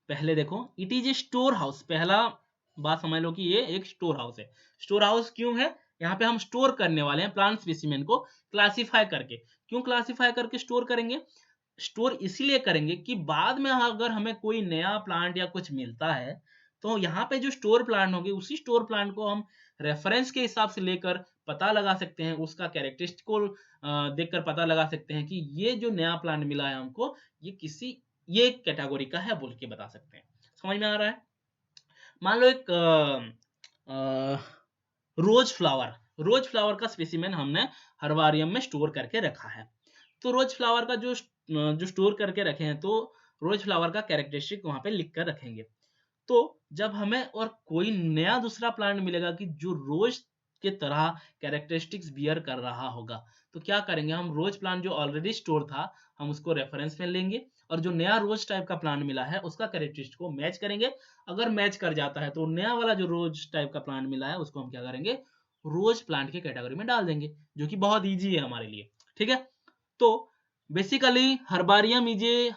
पहले देखो, it is a store house. पहला बात समझ लो कि ये एक स्टोर हाउस है। स्टोर हाउस क्यों है? यहाँ पे हम स्टोर करने वाले हैं प्लांट स्पेसिमेन को क्लासिफाई करके। क्यों क्लासिफाई करके स्टोर करेंगे? स्टोर इसीलिए करेंगे कि बाद में अगर हमें कोई नया प्लांट या कुछ मिलता है, तो यहाँ पे जो स्टोर प्लांट होंगे उसी स्टोर प्लांट को हम रेफरेंस के हिसाब से लेकर पता लगा सकते हैं, उसका कैरेक्टरिस्टिक को देखकर पता लगा सकते हैं कि ये जो नया प्लांट मिला है हमको, ये किसी, ये कैटेगरी का है बोल के बता सकते हैं। समझ में आ रहा है? मान लो एक रोज फ्लावर, रोज फ्लावर का स्पेसिमेन हमने हर्बारियम में स्टोर करके रखा है। तो रोज फ्लावर का जो स्टोर करके रखे हैं, तो रोज फ्लावर का कैरेक्टरिस्टिक वहां पे लिख कर रखेंगे। तो जब हमें और कोई नया दूसरा प्लांट मिलेगा कि जो रोज के तरह कैरेक्टरिस्टिक्स बियर कर रहा होगा, तो क्या करेंगे हम? रोज प्लांट जो ऑलरेडी स्टोर था, हम उसको रेफरेंस में लेंगे और जो नया रोज टाइप का प्लांट मिला है उसका कैरेक्टरिस्टिक को मैच करेंगे। अगर मैच कर जाता है तो नया वाला जो रोज टाइप का प्लांट मिला है उसको हम क्या करेंगे? रोज प्लांट के कैटेगरी में डाल देंगे, जो कि बहुत ईजी है हमारे लिए। ठीक है, तो basically herbarium is a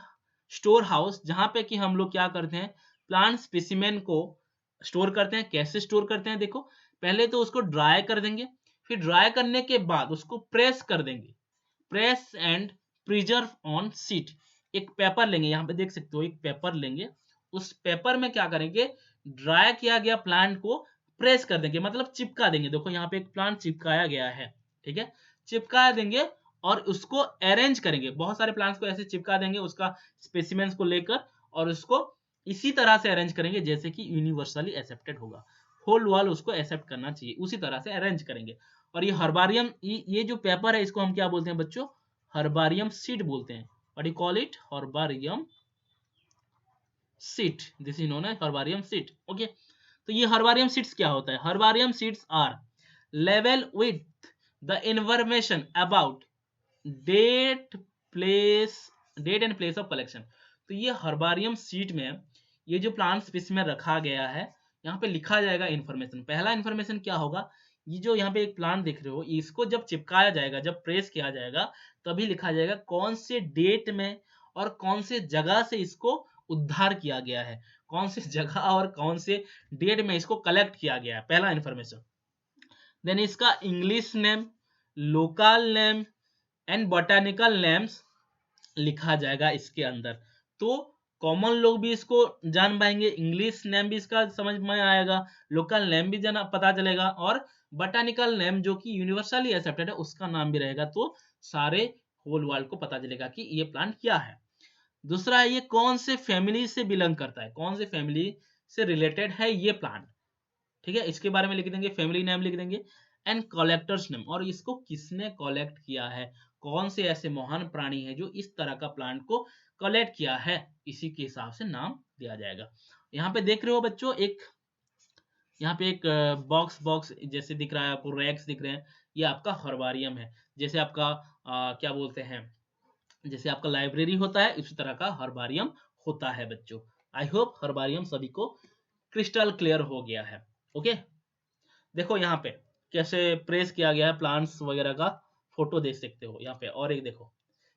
store house जहां पे कि हम लोग क्या करते हैं, प्लांट स्पेसिमेन को स्टोर करते हैं। कैसे स्टोर करते हैं देखो, पहले तो उसको ड्राई कर देंगे, फिर ड्राई करने के बाद उसको प्रेस कर देंगे। Press and preserve on sheet. एक पेपर लेंगे, यहाँ पे देख सकते हो एक पेपर लेंगे, उस पेपर में क्या करेंगे, ड्राई किया गया प्लांट को प्रेस कर देंगे, मतलब चिपका देंगे। देखो यहाँ पे एक प्लांट चिपकाया गया है, ठीक है, चिपका देंगे और उसको अरेंज करेंगे। बहुत सारे प्लांट्स को ऐसे चिपका देंगे उसका स्पेसिमेंस को लेकर, और उसको इसी तरह से अरेंज करेंगे जैसे कि यूनिवर्सली एक्सेप्टेड होगा। होल वर्ल्ड उसको एक्सेप्ट करना चाहिए, उसी तरह से अरेंज करेंगे। और ये हर्बारियम, ये जो पेपर है इसको हम क्या बोलते हैं बच्चों, हर्बारियम सीट बोलते हैं। What you call it, herbarium sheet, this is known as herbarium sheet. Okay, तो ये हर्बारियम सीट्स क्या होता है, हर्बारियम सीट्स आर लेवल with the information about date place, date and place of collection. तो ये हर्बारियम सीट में ये जो प्लांट स्पीसीज में रखा गया है, यहाँ पे लिखा जाएगा इन्फॉर्मेशन। पहला इन्फॉर्मेशन क्या होगा, ये जो यहाँ पे एक प्लांट देख रहे हो, इसको जब चिपकाया जाएगा, जब प्रेस किया जाएगा, तभी लिखा जाएगा कौन से डेट में और कौन से जगह से इसको उद्धार किया गया है, कौन से जगह और कौन से डेट में इसको कलेक्ट किया गया है, पहला इन्फॉर्मेशन। देन इसका English name, local name and botanical names लिखा जाएगा इसके अंदर। तो कॉमन लोग भी इसको जान पाएंगे, इंग्लिश नेम भी इसका समझ में आएगा, लोकल नेम भी जाना पता चलेगा, और बोटानिकल नेम जो कि यूनिवर्सली एक्सेप्टेड है उसका नाम भी रहेगा। तो सारे होल वर्ल्ड को पता चलेगा कि ये प्लांट क्या है। दूसरा है ये कौन से फैमिली से बिलोंग करता है, कौन से फैमिली से रिलेटेड है ये प्लांट, ठीक है, इसके बारे में लिख देंगे, फैमिली नेम लिख देंगे, एंड कलेक्टर्स नेम, और इसको किसने कलेक्ट किया है, कौन से ऐसे महान प्राणी है जो इस तरह का प्लांट को कलेक्ट किया है, इसी के हिसाब से नाम दिया जाएगा। यहाँ पे देख रहे हो बच्चों, एक यहाँ पे एक बॉक्स बॉक्स जैसे दिख रहा है आपको, रैक्स दिख रहे हैं, ये आपका हर्बारियम है। जैसे आपका क्या बोलते हैं, जैसे आपका लाइब्रेरी होता है इसी तरह का हर्बारियम होता है बच्चों। आई होप हर्बारियम सभी को क्रिस्टल क्लियर हो गया है। ओके, देखो यहाँ पे कैसे प्रेस किया गया है, प्लांट्स वगैरह का फोटो देख सकते हो यहाँ पे। और एक देखो,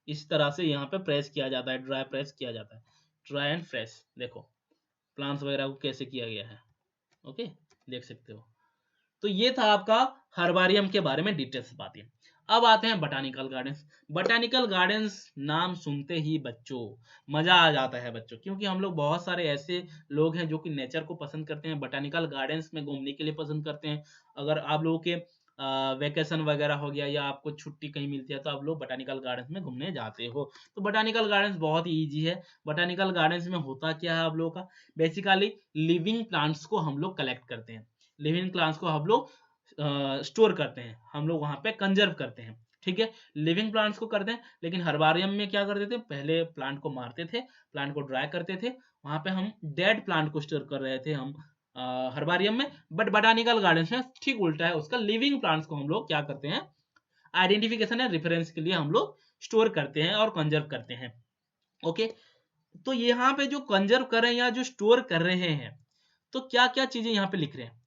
इस तरह से यहाँ पे प्रेस किया जाता है, ड्राई प्रेस किया जाता है, ड्राई एंड फ्रेश। देखो प्लांट्स वगैरह को कैसे किया गया है, ओके, देख सकते हो। तो ये था आपका हर्बारियम के बारे में डिटेल्स बातें। अब आते हैं बॉटानिकल गार्डन्स। बॉटानिकल गार्डन्स नाम सुनते ही बच्चों मजा आ जाता है बच्चों, क्योंकि हम लोग बहुत सारे ऐसे लोग हैं जो कि नेचर को पसंद करते हैं, बॉटानिकल गार्डन्स में घूमने के लिए पसंद करते हैं। अगर आप लोगों के वेकेशन वगैरह हो गया या आपको छुट्टी कहीं मिलती है तो आप लोग बॉटानिकल गार्डन्स में घूमने जाते हो। तो बॉटानिकल गार्डन्स बहुत ही ईजी है। बॉटानिकल गार्डन्स में होता क्या है आप लोगों का, बेसिकली लिविंग प्लांट्स को हम लोग कलेक्ट करते हैं, लिविंग प्लांट्स को हम लोग स्टोर करते हैं, हम लोग वहां पे कंजर्व करते हैं, ठीक है। लिविंग प्लांट्स को करते हैं, लेकिन हर्बारियम में क्या करते थे, पहले प्लांट को मारते थे, प्लांट को ड्राई करते थे, वहां पे हम डेड प्लांट को स्टोर कर रहे थे हम हर्बारियम में। बट बॉटानिकल गार्डन्स में ठीक उल्टा है, उसका लिविंग प्लांट्स को हम लोग क्या करते हैं, आइडेंटिफिकेशन या रेफरेंस के लिए हम लोग स्टोर करते हैं और कंजर्व करते हैं। ओके, तो यहाँ पे जो कंजर्व कर रहे हैं या जो स्टोर कर रहे हैं, तो क्या क्या चीजें यहाँ पे लिख रहे हैं,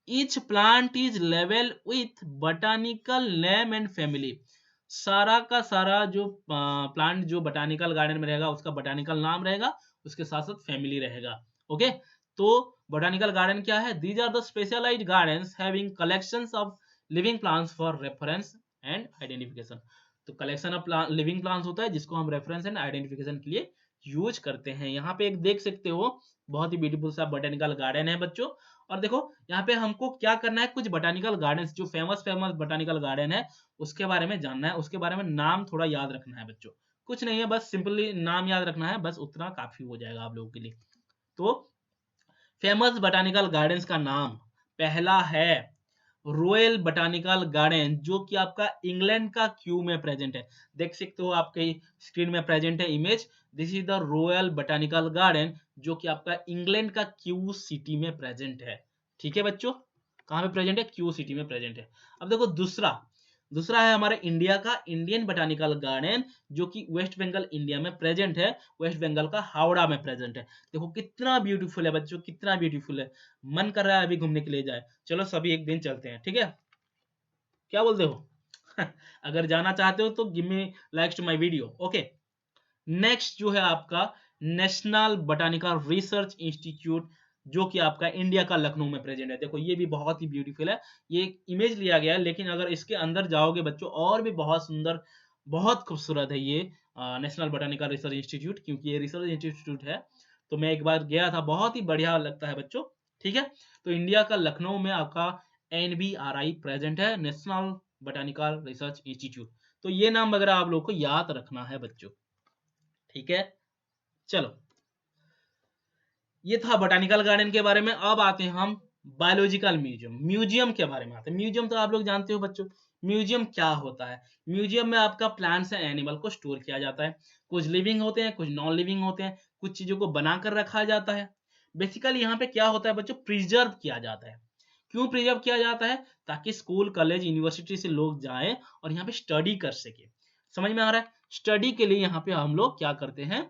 each plant is level with botanical name and family. सारा का सारा जो प्लांट जो बॉटानिकल गार्डन में रहेगा उसका बॉटानिकल नाम रहेगा, उसके साथ साथ फैमिली रहेगा। ओके, तो बॉटानिकल गार्डन क्या है, these are the specialized gardens having collections of living plants for reference and identification. तो कलेक्शन ऑफ लिविंग प्लांट्स होता है जिसको हम रेफरेंस एंड आइडेंटिफिकेशन के लिए यूज करते हैं। यहाँ पे एक देख सकते हो बहुत ही ब्यूटीफुल सा बॉटेनिकल गार्डन है बच्चों। और देखो यहाँ पे हमको क्या करना है, कुछ बॉटेनिकल गार्डन जो फेमस फेमस बॉटेनिकल गार्डन है उसके बारे में जानना है, उसके बारे में नाम थोड़ा याद रखना है बच्चों। कुछ नहीं है, बस सिंपली नाम याद रखना है, बस उतना काफी हो जाएगा आप लोगों के लिए। तो फेमस बॉटेनिकल गार्डन्स का नाम पहला है रॉयल बॉटेनिकल गार्डन, जो कि आपका इंग्लैंड का क्यू में प्रेजेंट है। देख सकते हो आपके स्क्रीन में प्रेजेंट है image, this is the royal botanical garden जो कि आपका इंग्लैंड का क्यू सिटी में प्रेजेंट है। ठीक है बच्चों, कहाँ पे प्रेजेंट है, क्यू सिटी में प्रेजेंट है। अब देखो दूसरा दूसरा है हमारे इंडिया का इंडियन बॉटेनिकल गार्डन जो कि वेस्ट बंगाल इंडिया में प्रेजेंट है, वेस्ट बंगाल का हावड़ा में प्रेजेंट है। देखो कितना ब्यूटीफुल है बच्चों, कितना ब्यूटीफुल है, मन कर रहा है अभी घूमने के लिए जाए। चलो सभी एक दिन चलते हैं, ठीक है, क्या बोलते हो अगर जाना चाहते हो तो give me likes to my video. Okay, next जो है आपका नेशनल बॉटेनिकल रिसर्च इंस्टीट्यूट जो कि आपका इंडिया का लखनऊ में प्रेजेंट है। देखो ये भी बहुत ही ब्यूटीफुल है, ये एक इमेज लिया गया है, लेकिन अगर इसके अंदर जाओगे बच्चों और भी बहुत सुंदर, बहुत खूबसूरत है ये नेशनल बॉटेनिकल रिसर्च इंस्टीट्यूट, क्योंकि ये रिसर्च इंस्टीट्यूट है। तो मैं एक बार गया था, बहुत ही बढ़िया लगता है बच्चों। ठीक है, तो इंडिया का लखनऊ में आपका NBRI प्रेजेंट है, नेशनल बॉटेनिकल रिसर्च इंस्टीट्यूट। तो ये नाम वगैरह आप लोग को याद रखना है बच्चों, ठीक है। चलो, ये था बॉटेनिकल गार्डन के बारे में। अब आते हैं हम बायोलॉजिकल म्यूजियम, म्यूजियम के बारे में आते हैं। म्यूजियम तो आप लोग जानते हो बच्चों, म्यूजियम क्या होता है। म्यूजियम में आपका प्लांट्स एंड एनिमल को स्टोर किया जाता है। कुछ लिविंग होते हैं, कुछ नॉन लिविंग होते हैं, कुछ चीजों को बनाकर रखा जाता है। बेसिकली यहाँ पे क्या होता है बच्चों, प्रिजर्व किया जाता है। क्यों प्रिजर्व किया जाता है? ताकि स्कूल, कॉलेज, यूनिवर्सिटी से लोग जाएं और यहाँ पे स्टडी कर सके। समझ में आ रहा है? स्टडी के लिए यहाँ पे हम लोग क्या करते हैं,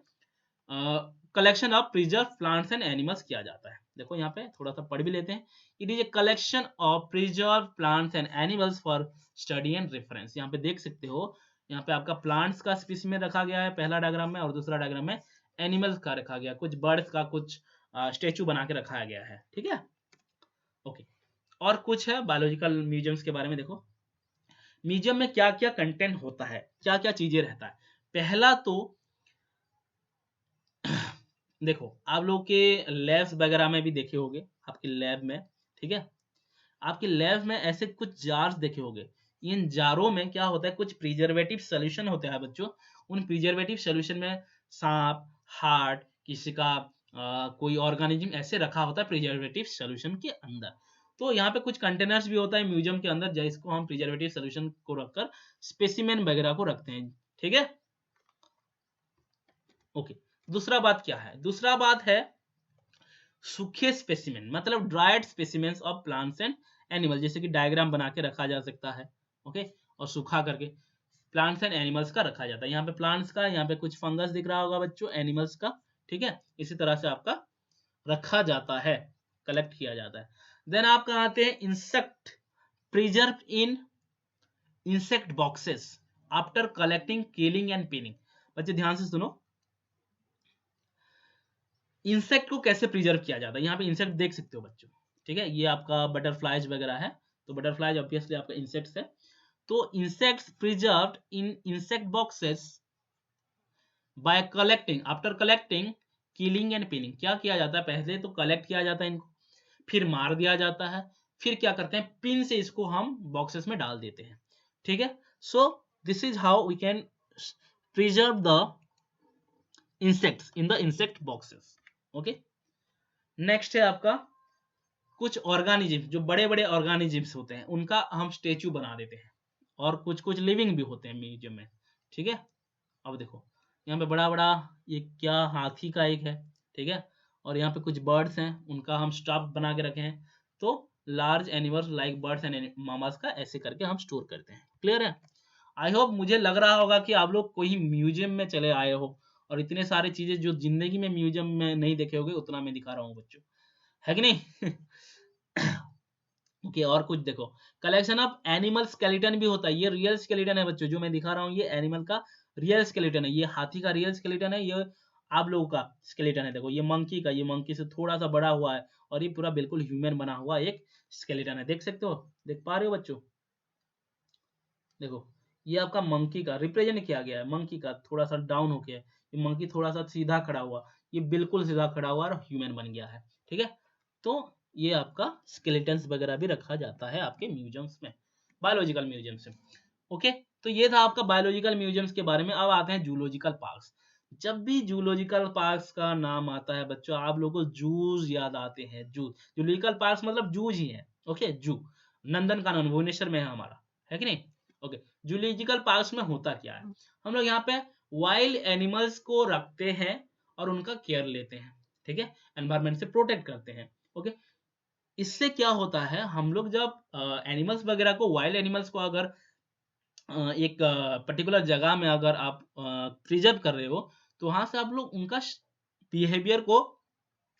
collection of preserve plants and animals किया जाता है। देखो यहाँ पे थोड़ा सा पढ़ भी लेते हैं। It is a collection of preserve plants and animals for study and reference. यहाँ पे देख सकते हो, यहाँ पे आपका प्लांट्स का स्पेसिमेन रखा गया है पहला डायग्राम में, और दूसरा डायग्राम में एनिमल्स का रखा गया, कुछ बर्ड्स का कुछ स्टेचू बना के रखाया गया है। ठीक है, ओके। और कुछ है बायोलॉजिकल म्यूजियम्स के बारे में। देखो म्यूजियम में क्या क्या कंटेंट होता है, क्या क्या चीजें रहता है। पहला तो देखो आप लोग के लैब्स वगैरह में भी देखे होंगे, आपके लैब में, ठीक है, आपके लैब में ऐसे कुछ जार्स देखे होंगे। इन जारों में क्या होता है, कुछ प्रिजर्वेटिव सोल्यूशन होता है बच्चों। उन प्रिजर्वेटिव सोल्यूशन में सांप, हार्ट, किसी का कोई ऑर्गेनिज्म ऐसे रखा होता है प्रिजर्वेटिव सोल्यूशन के अंदर। तो यहाँ पे कुछ कंटेनर्स भी होता है म्यूजियम के अंदर, जिसको हम प्रिजर्वेटिव सोल्यूशन को रखकर स्पेसिमेन वगैरह को रखते हैं। ठीक है, ओके। दूसरा बात क्या है, दूसरा बात है सूखे स्पेसिमेन, मतलब dried specimens of plants and animal, जैसे कि डायग्राम बना के रखा जा सकता है, ओके, और सूखा करके प्लांट्स एंड एनिमल्स का रखा जाता है। यहाँ पे प्लांट्स का, यहाँ पे कुछ फंगस दिख रहा होगा बच्चों, एनिमल्स का, ठीक है, इसी तरह से आपका रखा जाता है, कलेक्ट किया जाता है। देन आपका आते हैं insect, preserve in insect boxes after collecting, killing and pinning. बच्चे ध्यान से सुनो, इंसेक्ट को कैसे प्रिजर्व किया जाता है। यहाँ पे इंसेक्ट देख सकते हो बच्चों, ठीक है, ये आपका बटरफ्लाइज वगैरह है, तो बटरफ्लाइज ऑब्वियसली आपका इंसेक्ट्स है। तो insects preserved in insect boxes bye collecting, after collecting, killing and pinning. क्या किया जाता है, पहले तो कलेक्ट किया जाता है इनको, फिर मार दिया जाता है, फिर क्या करते हैं, पिन से इसको हम बॉक्सेस में डाल देते हैं। ठीक है, so this is how we can preserve the insects in the insect boxes. Okay, next है आपका कुछ ऑर्गेनिज्म, जो बड़े बड़े ऑर्गेनिज्म्स होते हैं उनका हम स्टेचू बना देते हैं, और कुछ कुछ लिविंग भी होते हैं म्यूजियम में। ठीक है, अब देखो यहाँ पे बड़ा बड़ा ये क्या हाथी का एक है, ठीक है, और यहाँ पे कुछ बर्ड्स हैं, उनका हम स्टफ बना के रखे हैं। तो large animals like birds and mama's का ऐसे करके हम स्टोर करते हैं। क्लियर है? आई होप, मुझे लग रहा होगा कि आप लोग कोई म्यूजियम में चले आए हो, और इतने सारे चीजें जो जिंदगी में म्यूजियम में नहीं देखे होगे उतना मैं दिखा रहा हूँ बच्चों, है कि नहीं? ओके, और कुछ देखो, कलेक्शन ऑफ एनिमल स्केलेटन भी होता है। ये रियल स्केलेटन है बच्चों, जो मैं दिखा रहा हूँ ये एनिमल का रियल स्केलेटन है। ये हाथी का रियल स्केलेटन है, ये आप लोगों का स्केलेटन है। देखो ये मंकी का, ये मंकी से थोड़ा सा बड़ा हुआ है, और ये पूरा बिल्कुल ह्यूमन बना हुआ एक स्केलेटन है। देख सकते हो, देख पा रहे हो बच्चों? देखो ये आपका मंकी का रिप्रेजेंट किया गया है, मंकी का थोड़ा सा डाउन हो गया है, ये मंकी थोड़ा सा सीधा खड़ा हुआ, ये बिल्कुल सीधा खड़ा हुआ और ह्यूमन बन गया है। ठीक है, तो ये आपका स्केलेटन्स वगैरह भी रखा जाता है आपके म्यूजियम्स में, बायोलॉजिकल म्यूजियम्स में। ओके, तो ये था आपका बायोलॉजिकल म्यूजियम्स के बारे में। अब आते हैं जूलॉजिकल पार्क्स। जब भी जूलॉजिकल पार्क्स का नाम आता है बच्चों, आप लोगों को जूज याद आते हैं। जू, जूलॉजिकल पार्क्स मतलब जूज ही है। ओके, जू नंदन कानन भुवनेश्वर में है हमारा, है कि नहीं? ओके, जूलॉजिकल पार्क्स में होता क्या है, हम लोग यहाँ पे वाइल्ड एनिमल्स को रखते हैं और उनका केयर लेते हैं। ठीक है, एनवायरमेंट से प्रोटेक्ट करते हैं। ओके, इससे क्या होता है, हम लोग जब एनिमल्स वगैरह को, वाइल्ड एनिमल्स को अगर एक पर्टिकुलर जगह में अगर आप प्रिजर्व कर रहे हो, तो वहां से आप लोग उनका बिहेवियर को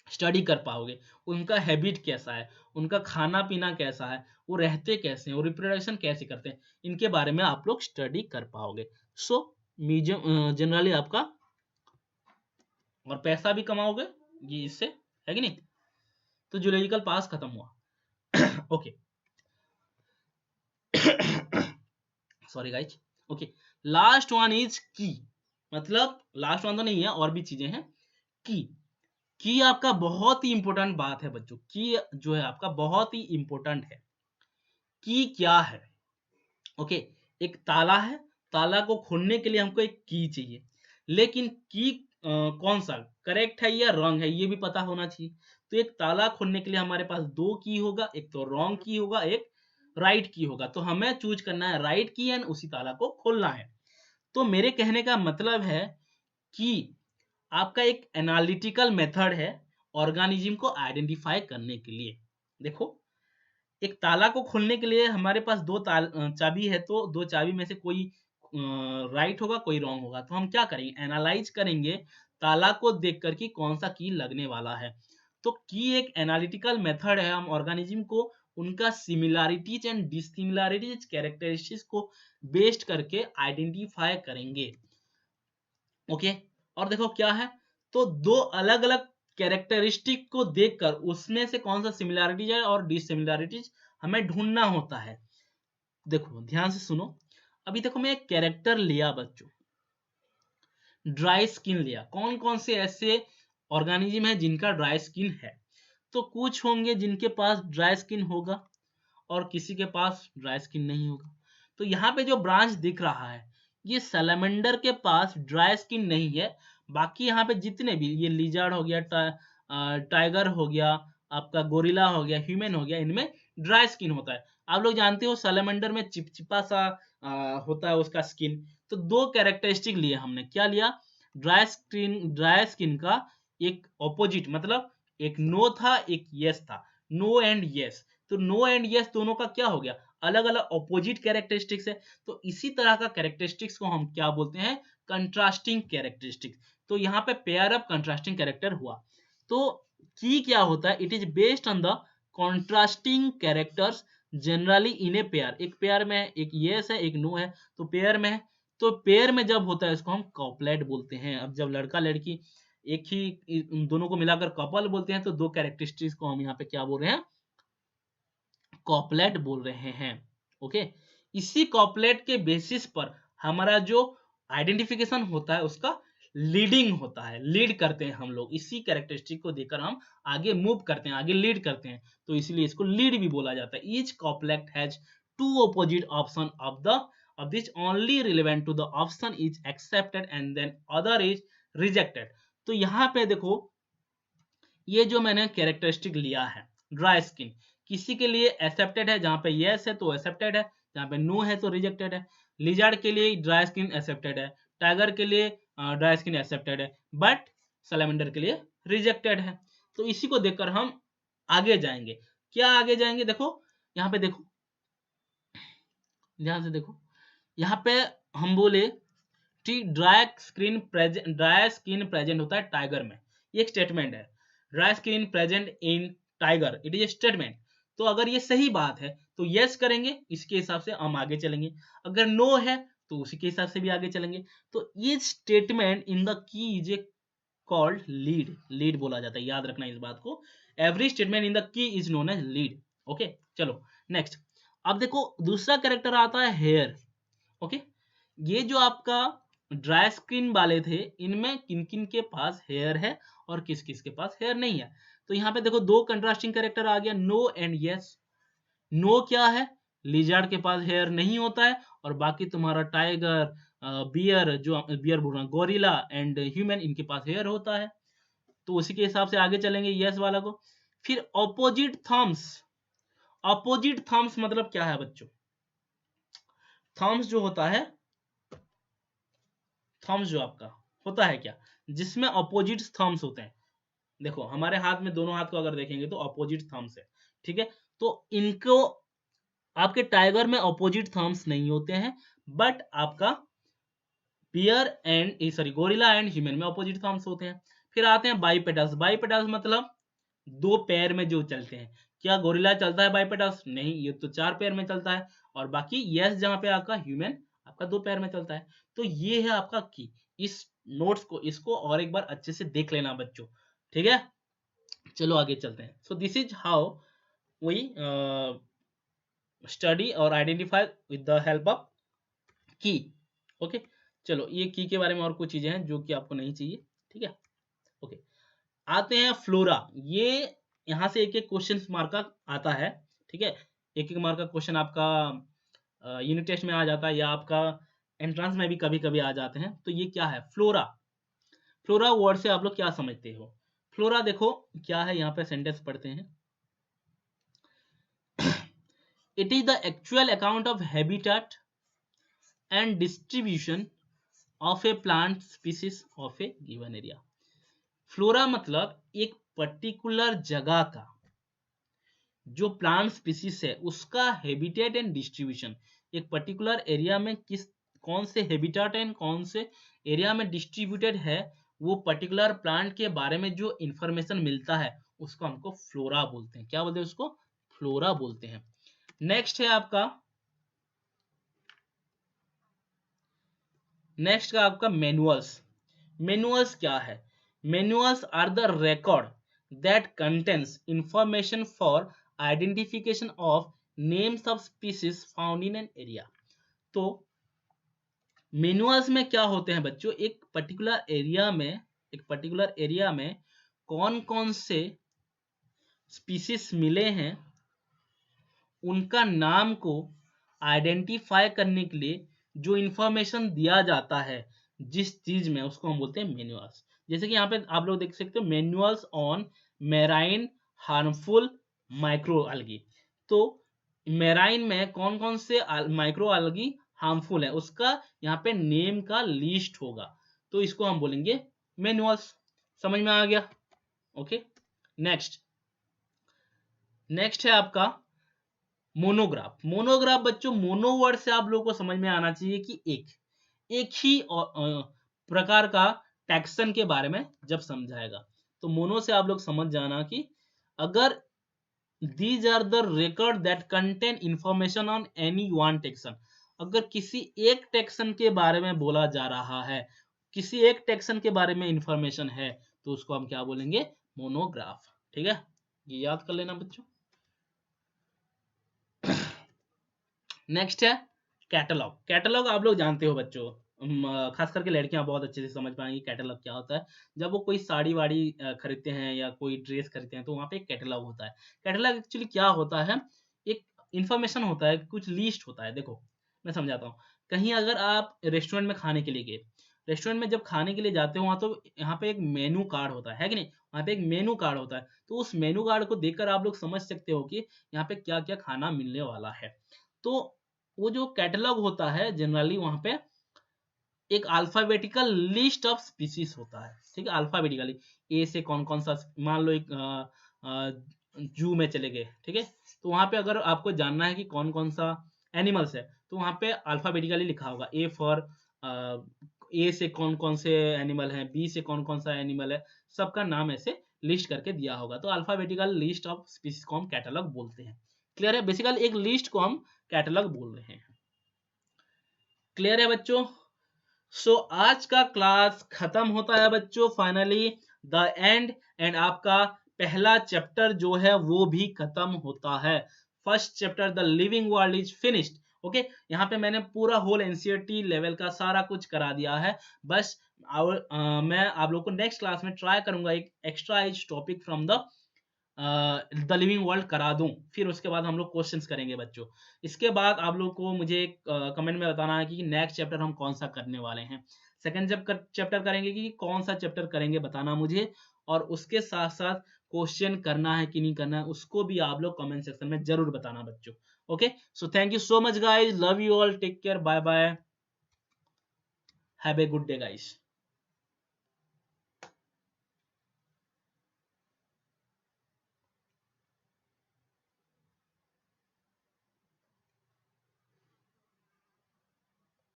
स्टडी कर पाओगे। उनका हैबिट कैसा है, उनका खाना पीना कैसा है, वो रहते कैसे हैं, वो रिप्रोडक्शन कैसे करते हैं, इनके बारे में आप लोग स्टडी कर पाओगे। सो म्यूजियम जनरली आपका, और पैसा भी कमाओगे ये इससे, है कि नहीं? तो जूलॉजिकल पास खत्म हुआ। Okay, sorry guys. Okay, last one is की, मतलब लास्ट वन तो नहीं है, और भी चीजें हैं। की आपका बहुत ही इंपॉर्टेंट बात है बच्चों, की जो है आपका बहुत ही इंपॉर्टेंट है। की क्या है? ओके, एक ताला है, ताला को खोलने के लिए हमको एक की चाहिए, लेकिन की कौन सा करेक्ट है या रॉन्ग है ये भी पता होना चाहिए। तो एक ताला खोलने के लिए हमारे पास दो की होगा, एक तो रॉन्ग की होगा, एक राइट की होगा। तो हमें चूज करना है राइट की एंड उसी ताला को खोलना है। तो मेरे कहने का मतलब है कि आपका एक एनालिटिकल मेथड है ऑर्गेनिज्म को आइडेंटिफाई करने के लिए। देखो, एक ताला को खोलने के लिए हमारे पास दो चाबी है, तो दो चाबी में से कोई राइट होगा, कोई रॉन्ग होगा। तो हम क्या करेंगे, एनालाइज करेंगे ताला को देखकर कि कौन सा की लगने वाला है। तो की एक एनालिटिकल मेथड है, हम ऑर्गेनिज्म को उनका सिमिलैरिटीज एंड डिसिमिलैरिटीज कैरेक्टरिस्टिक्स को बेस्ड करके आइडेंटिफाई करेंगे। ओके, और देखो क्या है, तो दो अलग अलग कैरेक्टरिस्टिक को देखकर उसमें से कौन सा सिमिलैरिटीज है और डिसिमिलैरिटीज हमें ढूंढना होता है। देखो ध्यान से सुनो, अभी देखो मैं एक कैरेक्टर लिया बच्चों, ड्राई स्किन लिया। कौन कौन से ऐसे ऑर्गेनिज्म है जिनका ड्राई स्किन है, तो कुछ होंगे जिनके पास ड्राई स्किन होगा और किसी के पास ड्राई स्किन नहीं होगा। तो यहाँ पे जो ब्रांच दिख रहा है, ये सैलमेंडर के पास ड्राई स्किन नहीं है। बाकी यहाँ पे जितने भी, ये लिजर्ड हो गया, टाइगर हो गया, आपका गोरिल्ला हो गया, ह्यूमन हो गया, इनमें ड्राई स्किन होता है। आप लोग जानते हो सैलमेंडर में चिपचिपा सा होता है उसका स्किन। तो दो कैरेक्टरिस्टिक लिए हमने, क्या लिया, ड्राई स्किन का एक ऑपोजिट, मतलब एक नो था एक यस था, नो एंड यस। तो नो एंड यस दोनों का क्या हो गया, अलग अलग ऑपोजिट कैरेक्टरिस्टिक्स है। तो इसी तरह का कैरेक्टरिस्टिक्स को हम क्या बोलते हैं, कंट्रास्टिंग कैरेक्टरिस्टिक्स। तो यहाँ पे पेयर अप कंट्रास्टिंग कैरेक्टर हुआ। तो की क्या होता है, it is based on the contrasting characters generally in a pair. एक पेयर में है, एक यस है एक नो है, तो पेयर में है। तो पेयर में जब होता है इसको हम कॉपलेट बोलते हैं। अब जब लड़का लड़की एक ही, उन दोनों को मिलाकर कपल बोलते हैं, तो दो कैरेक्टरिस्टिक्स को हम यहाँ पे क्या बोल रहे हैं, कॉपलेट बोल रहे हैं। ओके, इसी कॉपलेट के बेसिस पर हमारा जो आइडेंटिफिकेशन होता है उसका लीडिंग होता है, लीड करते हैं हम लोग। इसी कैरेक्टरिस्टिक को देखकर हम आगे मूव करते हैं, आगे लीड करते हैं, तो इसलिए इसको लीड भी बोला जाता है। Each couplet has two opposite option of this only relevant to the option is accepted and then other is rejected। तो यहाँ पे देखो, ये जो मैंने कैरेक्टरिस्टिक लिया है, ड्राई स्किन किसी के लिए एक्सेप्टेड है, जहां पे यस है तो एक्सेप्टेड है, जहां पे नो है तो रिजेक्टेड है। लिजर्ड के लिए ड्राई स्किन एक्सेप्टेड है, टाइगर के लिए ड्राई स्किन एक्सेप्टेड है, बट सैलमेंडर के लिए रिजेक्टेड है। तो इसी को देखकर हम आगे जाएंगे। क्या आगे जाएंगे, देखो यहाँ पे देखो, ध्यान से देखो, यहाँ पे हम बोले ड्राई स्किन प्रेजेंट होता है टाइगर में, ये एक स्टेटमेंट है। Dry skin present in tiger, it is A statement. तो अगर ये सही बात है तो यस करेंगे, इसके हिसाब से हम आगे चलेंगे। अगर नो है तो उसी के हिसाब से भी आगे चलेंगे। तो ये statement in the key is a called lead, lead बोला जाता है, याद रखना इस बात को। Every statement in the key is known as lead. Okay, चलो नेक्स्ट। अब देखो दूसरा कैरेक्टर आता है हेयर। ओके, ये जो आपका ड्राई स्किन वाले थे, इनमें किन किन के पास हेयर है और किस किस के पास हेयर नहीं है। तो यहाँ पे देखो दो कंट्रास्टिंग कैरेक्टर आ गया, नो एंड यस। नो क्या है, लिजर्ड के पास हेयर नहीं होता है, और बाकी तुम्हारा टाइगर, बियर, जो बियर बोल रहा हूँ, गोरिल्ला एंड ह्यूमन, इनके पास हेयर होता है। तो उसी के हिसाब से आगे चलेंगे यस वाला को। फिर ऑपोजिट थम्स। ऑपोजिट थम्स मतलब क्या है बच्चों, थम्स जो होता है, थम्स जो आपका होता है क्या, जिसमें अपोजिट थम्स होते हैं। देखो हमारे हाथ में, दोनों हाथ को अगर देखेंगे तो अपोजिट थम्स है, ठीक है। तो इनको, आपके टाइगर में अपोजिट थम्स नहीं होते हैं, बट आपका bear and sorry gorilla and human में अपोजिट थम्स होते हैं। फिर आते हैं बाइपेडल्स। बाइपेडल्स मतलब दो पैर में जो चलते हैं। क्या गोरिल्ला चलता है बाइपेडल्स? नहीं, ये तो चार पैर में चलता है। और बाकी यस जहां पे आपका ह्यूमन आपका दो पैर में चलता है। तो ये है आपका की। इस नोट्स को, इसको और एक बार अच्छे से देख लेना बच्चों, ठीक है। चलो आगे चलते हैं। So this is how we study और identify with the help of key. Okay, चलो ये की के बारे में और कुछ चीजें हैं जो कि आपको नहीं चाहिए, ठीक है। ओके, आते हैं फ्लोरा। ये यहाँ से एक एक क्वेश्चन मार्क का आता है, ठीक है। एक एक मार्क का क्वेश्चन आपका यूनिट टेस्ट में आ जाता है, या आपका एंट्रेंस में भी कभी कभी आ जाते हैं। तो ये क्या है, फ्लोरा। फ्लोरा वर्ड से आप लोग क्या समझते हो? फ्लोरा देखो क्या है, यहाँ पे सेंटेंस पढ़ते हैं। It is the actual account of habitat and distribution of A plant species of A given area. Flora मतलब एक पर्टिकुलर जगह का जो प्लांट स्पीसीज है उसका हैबिटेट एंड डिस्ट्रीब्यूशन, एक पर्टिकुलर एरिया में किस कौन से हैबिटेट एंड कौन से एरिया में डिस्ट्रीब्यूटेड है, वो पर्टिकुलर प्लांट के बारे में जो इंफॉर्मेशन मिलता है उसको हमको फ्लोरा बोलते हैं। क्या बोलते हैं उसको? फ्लोरा बोलते हैं। नेक्स्ट है आपका, नेक्स्ट का आपका मैनुअल्स। मैनुअल्स क्या है? Manuals are the record that contains information for identification of names of species found in an area। तो मैनुअल्स में क्या होते हैं बच्चों? एक पर्टिकुलर एरिया में कौन कौन से स्पीसीज मिले हैं उनका नाम को आइडेंटिफाई करने के लिए जो इंफॉर्मेशन दिया जाता है जिस चीज में, उसको हम बोलते हैं मैनुअल्स। जैसे कि यहाँ पे आप लोग देख सकते हो, manuals on marine harmful micro algae. तो मेराइन में कौन कौन से माइक्रो अलगी हार्मफुल है उसका यहाँ पे नेम का लिस्ट होगा, तो इसको हम बोलेंगे मैनुअल्स। समझ में आ गया? ओके। नेक्स्ट नेक्स्ट है आपका मोनोग्राफ। मोनोग्राफ बच्चों, मोनो वर्ड से आप लोगों को समझ में आना चाहिए कि एक ही प्रकार का टैक्सन के बारे में जब समझाएगा, तो मोनो से आप लोग समझ जाना कि अगर these are the record that contain information on any one taxon, अगर किसी एक टैक्सन के बारे में बोला जा रहा है, किसी एक टैक्सन के बारे में इंफॉर्मेशन है, तो उसको हम क्या बोलेंगे? मोनोग्राफ। ठीक है, ये याद कर लेना बच्चों। नेक्स्ट है कैटलॉग। कैटलॉग आप लोग जानते हो बच्चों, खास करके लड़कियां बहुत अच्छे से समझ पाएंगी कैटलॉग क्या होता है। जब वो कोई साड़ी वाड़ी खरीदते हैं या कोई ड्रेस खरीदते हैं तो वहाँ पे एक कैटलॉग होता है। कैटलॉग एक्चुअली क्या होता है? एक इंफॉर्मेशन होता है, कुछ लिस्ट होता है। देखो मैं समझाता हूँ। कहीं अगर आप रेस्टोरेंट में खाने के लिए गए, रेस्टोरेंट में जब खाने के लिए जाते हो वहाँ तो यहाँ पे एक मेनू कार्ड होता है कि नहीं? वहाँ पे एक मेनू कार्ड होता है, तो उस मेनू कार्ड को देखकर आप लोग समझ सकते हो कि यहाँ पे क्या क्या खाना मिलने वाला है। तो वो जो कैटलॉग होता है जनरली वहां पे एक अल्फाबेटिकल लिस्ट ऑफ स्पीसीज होता है। ठीक है, अल्फाबेटिकली ए से कौन कौन सा, मान लो एक जू में चले गए, ठीक है, तो वहां पे अगर आपको जानना है कि कौन कौन सा एनिमल्स है तो वहां पे अल्फाबेटिकली लिखा होगा। ए फॉर ए से कौन कौन से एनिमल है, बी से कौन कौन सा एनिमल है, सबका नाम ऐसे लिस्ट करके दिया होगा। तो अल्फाबेटिकल लिस्ट ऑफ स्पीसीज को हम कैटलॉग बोलते हैं। क्लियर है? बेसिकली एक लिस्ट को हम कैटलॉग बोल रहे हैं। क्लियर है बच्चों? सो आज का क्लास खत्म होता है बच्चों, फाइनली द एंड, एंड आपका पहला चैप्टर जो है वो भी खत्म होता है। First chapter the living world is finished. Okay, यहाँ पे मैंने पूरा होल एनसीईआरटी लेवल का सारा कुछ करा दिया है। बस मैं आप लोग को नेक्स्ट क्लास में ट्राई करूंगा एक extra as topic from the living world करा दूं, फिर उसके बाद हम लोग क्वेश्चंस करेंगे बच्चों। इसके बाद आप लोग को मुझे कमेंट में बताना है कि नेक्स्ट चैप्टर हम कौन सा करने वाले हैं। सेकंड चैप्टर करेंगे कि कौन सा चैप्टर करेंगे बताना मुझे, और उसके साथ साथ क्वेश्चन करना है कि नहीं करना है उसको भी आप लोग कमेंट सेक्शन में जरूर बताना बच्चों। Okay, so thank you so much guys, love you all, take care, bye bye, have a good day guys.